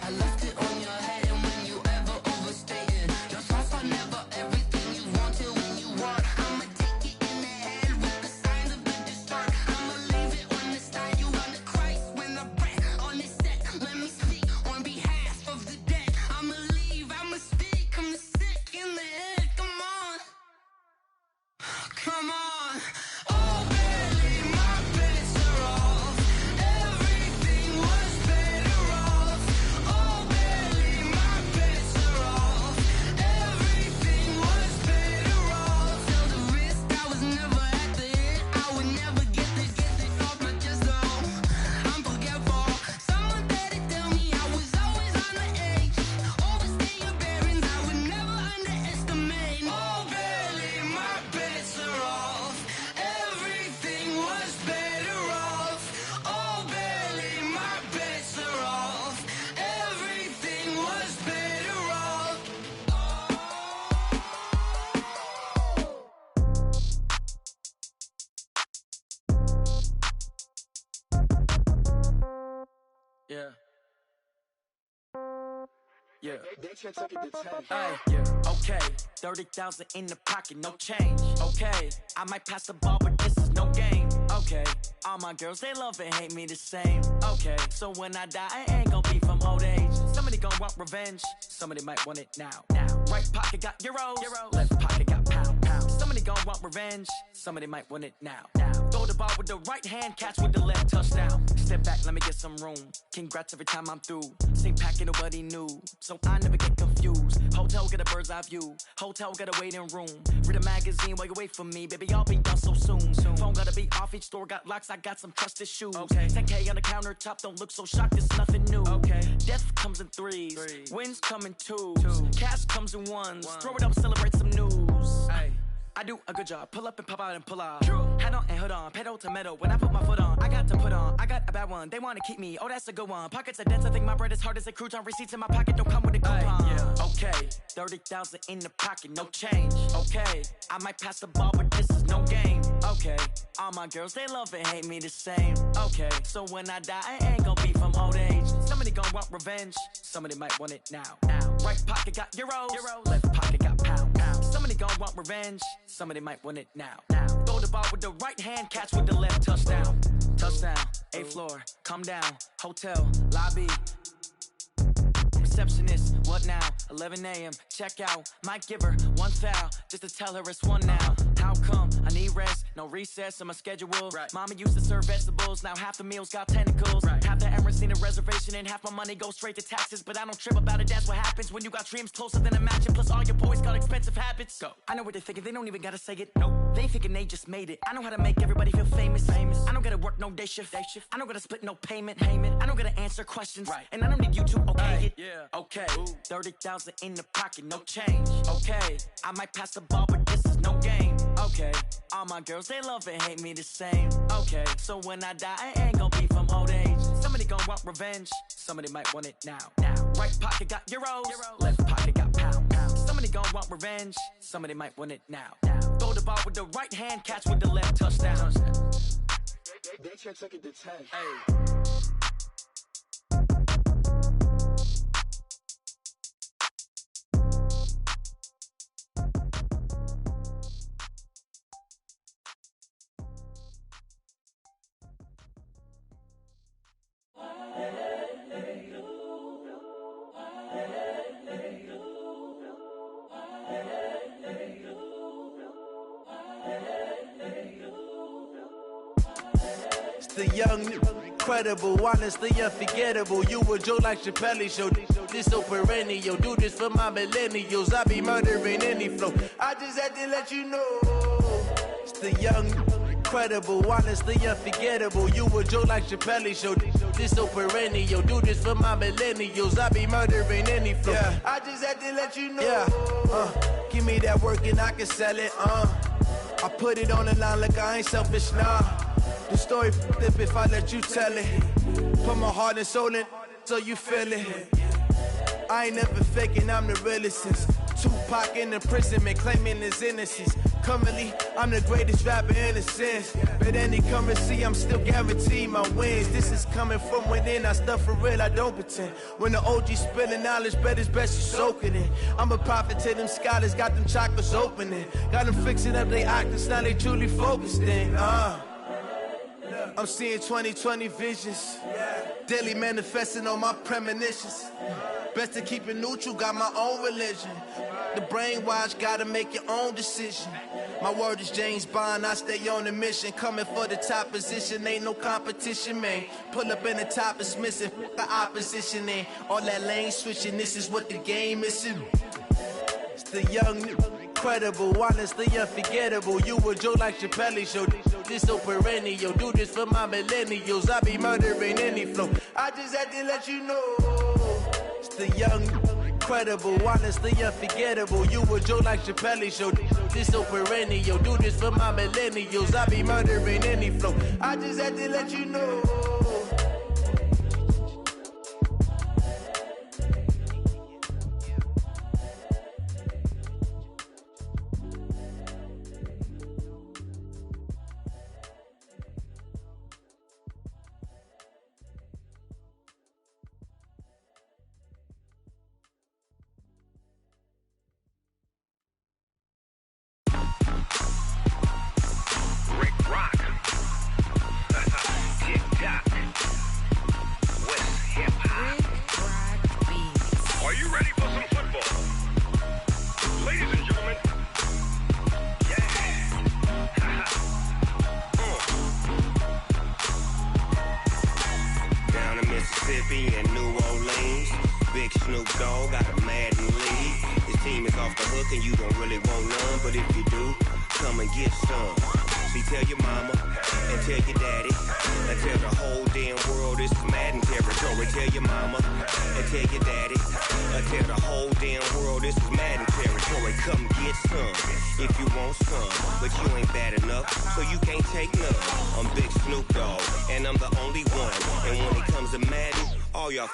I left it on your head, and when you ever overstated, your thoughts are never everything you wanted when you want. I'ma take it in the head with the signs of the distort. I'ma leave it on the side. You run the Christ when the breath on this set. Let me speak on behalf of the dead. I'ma leave, I'ma speak. I'm the sick in the head. Come on, come on. Oh baby, my bets are off. Everything was better off. Oh baby, my bets are off. Everything was better off. Tell the risk I was never at the hit. I would never get it off my chest though. I'm forgetful. Someone better tell me I was always on the edge. Overstay your bearings, I would never underestimate. Oh baby, my bets are off. Everything was better off. Oh baby, my bets are off. Everything was better off. Yeah. Yeah. Ay, yeah. Okay. 30,000 in the pocket, no change. Okay. I might pass the ball, but this is no game. Okay. All my girls, they love and hate me the same. Okay. So when I die, I ain't gon' be from old age. Somebody gon' want revenge. Somebody might want it now. Right pocket got euros. Left pocket got pound. Somebody gon' want revenge. Somebody might want it now. Throw the ball with the right hand, catch with the left, touchdown. Step back, let me get some room. Congrats every time I'm through. Same packet, nobody knew. So I never get confused. Hotel get a bird's eye view. Hotel get a waiting room. Read a magazine while you wait for me. Baby, I'll be done so soon. Phone gotta be off, each store got locks. I got some trusted shoes. 10K on the countertop, don't look so shocked, it's nothing new. Death comes in threes. Wins come in twos. Cash comes in ones. Throw it up, celebrate some news. I do a good job. Pull up and pop out and pull out. Hat on and hood on. Pedal to metal. When I put my foot on, I got to put on. I got a bad one. They want to keep me. Oh, that's a good one. Pockets are dense. I think my bread is hard as a crouton. Receipts in my pocket don't come with a coupon. Okay. 30,000 in the pocket. No change. Okay. I might pass the ball, but this is no game. Okay. All my girls, they love and hate me the same. Okay. So when I die, I ain't gon' be from old age. Somebody gon' want revenge. Somebody might want it now. Right pocket got euros. Left pocket got pound. Somebody gon' want revenge. Somebody might want it now. Throw the ball with the right hand, catch with the left, touchdown. Touchdown, 8th floor, come down, hotel, lobby. Receptionist, what now? 11 a.m., check out. Might give her one foul, just to tell her it's one now. How come? I need rest, no recess in my schedule. Mama used to serve vegetables, now half the meals got tentacles. Half the Emirates need a reservation and half my money goes straight to taxes. But I don't trip about it, that's what happens when you got dreams closer than a mansion. Plus all your boys got expensive habits. Go. I know what they're thinking, they don't even gotta say it. Nope. They thinking they just made it. I know how to make everybody feel famous. I don't gotta work no day shift. I don't gotta split no payment. I don't gotta answer questions. And I don't need you to okay it. Okay. 30,000 in the pocket, no change. Okay. I might pass the ball, but this is no game. Okay. All my girls, they love and hate me the same. Okay. So when I die, I ain't gon' be from old age. Somebody gon' want revenge. Somebody might want it now. Right pocket got euros. Left pocket got pound. Somebody gon' want revenge. Somebody might want it now. Throw the ball with the right hand, catch with the left, touchdown. They can't take it to 10. Hey, hey, hey. It's the young, incredible, honestly unforgettable. You a Joe like Chappelle show. This so perennial. Do this for my millennials. I be murdering any flow. I just had to let you know. It's the young, incredible, honestly unforgettable. You a Joe like Chappelle show. This so perennial. Do this for my millennials. I be murdering any flow. Yeah. I just had to let you know. Yeah. Give me that work and I can sell it. I put it on the line like I ain't selfish, nah. The story flip if I let you tell it. Put my heart and soul in so you feel it. I ain't never faking, I'm the realest since Tupac in imprisonment, claiming his innocence. Currently, I'm the greatest rapper in a sense. But any currency, I'm still guaranteed my wins. This is coming from within, I stuff for real, I don't pretend. When the OG spilling knowledge, bet it's best you soak it in. I'm a prophet to them scholars, got them chakras opening. Got them fixing up they octaves, now they truly focused in. I'm seeing 2020 visions. Daily manifesting on my premonitions. Best to keep it neutral, got my own religion. The brainwash, gotta make your own decision. My word is James Bond, I stay on the mission. Coming for the top position, ain't no competition, man. Pull up in the top, it's missing, the opposition ain't. All that lane switching, this is what the game is. It's the young, incredible, honestly unforgettable. You a Joe like Chappelle show. This so perennial. Do this for my millennials. I be murdering any flow. I just had to let you know. It's the young, incredible, honestly unforgettable. You a Joe like Chappelle show. This so perennial. Do this for my millennials. I be murdering any flow. I just had to let you know.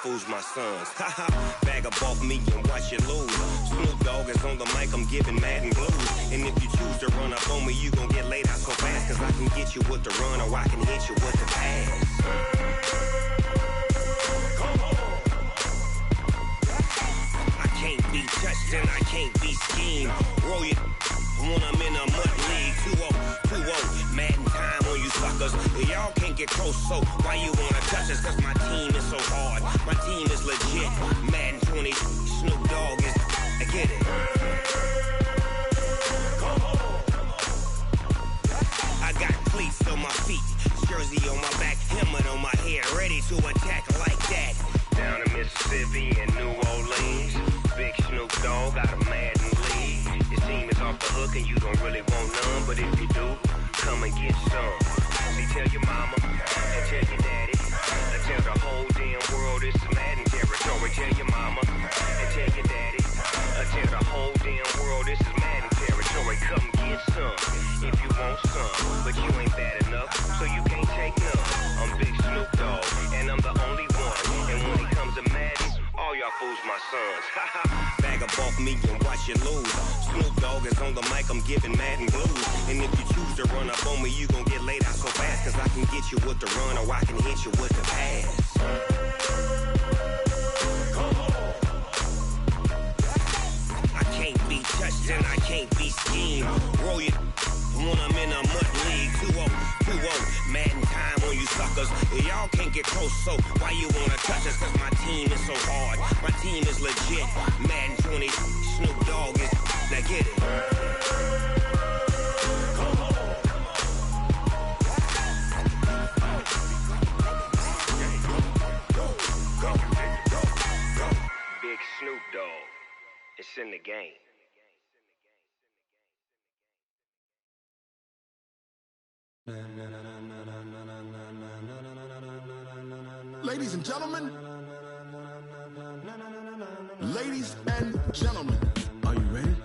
Fools my sons. Haha, bag up off me and watch you lose. Snoop Dogg is on the mic, I'm giving Madden blues. And if you choose to run up on me, you gon' get laid out so fast. Cause I can get you with the run or I can hit you with the pass. I can't be touched and I can't be schemed. Roll you when I'm in a mud league. 2-0, Madden time on you suckers. Y'all can't get close, so why you wanna touch us? Cause my team is so hard. My team is legit. Madden 20, Snoop Dogg is. I get it. I got cleats on my feet, jersey on my back, helmet on my head, ready to attack like that. Down in Mississippi and New Orleans, big Snoop Dogg got a Madden league. Your team is off the hook and you don't really want none, but if you do, come and get some. See, tell your mama and tell your daddy. Tell the whole damn world it's Madden territory. Tell your mama and tell your daddy. Tell the whole damn world this is Madden territory. Come get some if you want some, but you ain't bad enough, so you can't take none. I'm Big Snoop Dogg, and I'm the only one. And when it comes to Madden, all y'all fools my sons. Bag up off me and watch you lose. Snoop Dogg is on the mic, I'm giving Madden blues. And if you choose to run up on me, you gon' get laid out so fast. Cause I can get you with the run or I can hit you with the pass. I can't be touched and I can't be schemed. Roll you when I'm in a mud league. 2-0, Madden time on you suckers. Y'all can't get close, so why you wanna touch us? Cause my team is so hard. My team is legit. Madden 20, Snoop Dogg is. Now get it. It's in the game. Ladies and gentlemen, ladies and gentlemen, are you ready?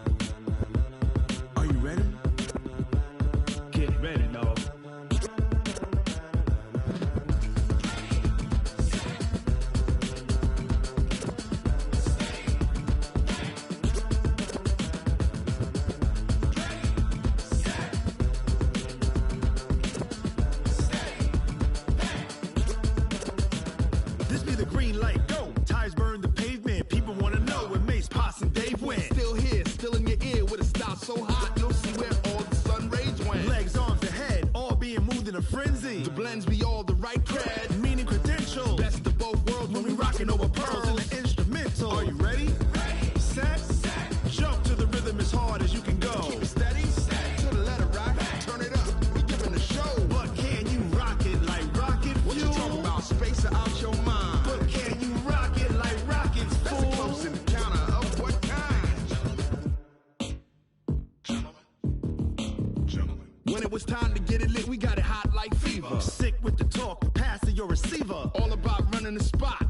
Are you ready? Get ready, dog. So hot, you'll see where all the sun rays went. Legs, arms, the head, all being moved in a frenzy. The blends be all the right cred, meaning credentials. Best of both worlds when we rocking over pearls in the instrumental. Are you ready? Ready. Set. Jump to the rhythm as hard as you can go. Keep it steady. To the letter right. Turn it up. We giving the show. But can you rock it like rocket fuel? What you talking about? Space out your mind. But can you rock it like rockets, fool? That's a close encounter of what kind? When it was time to get it lit, we got it hot like fever. Sick with the talk, pass to your receiver. All about running the spot.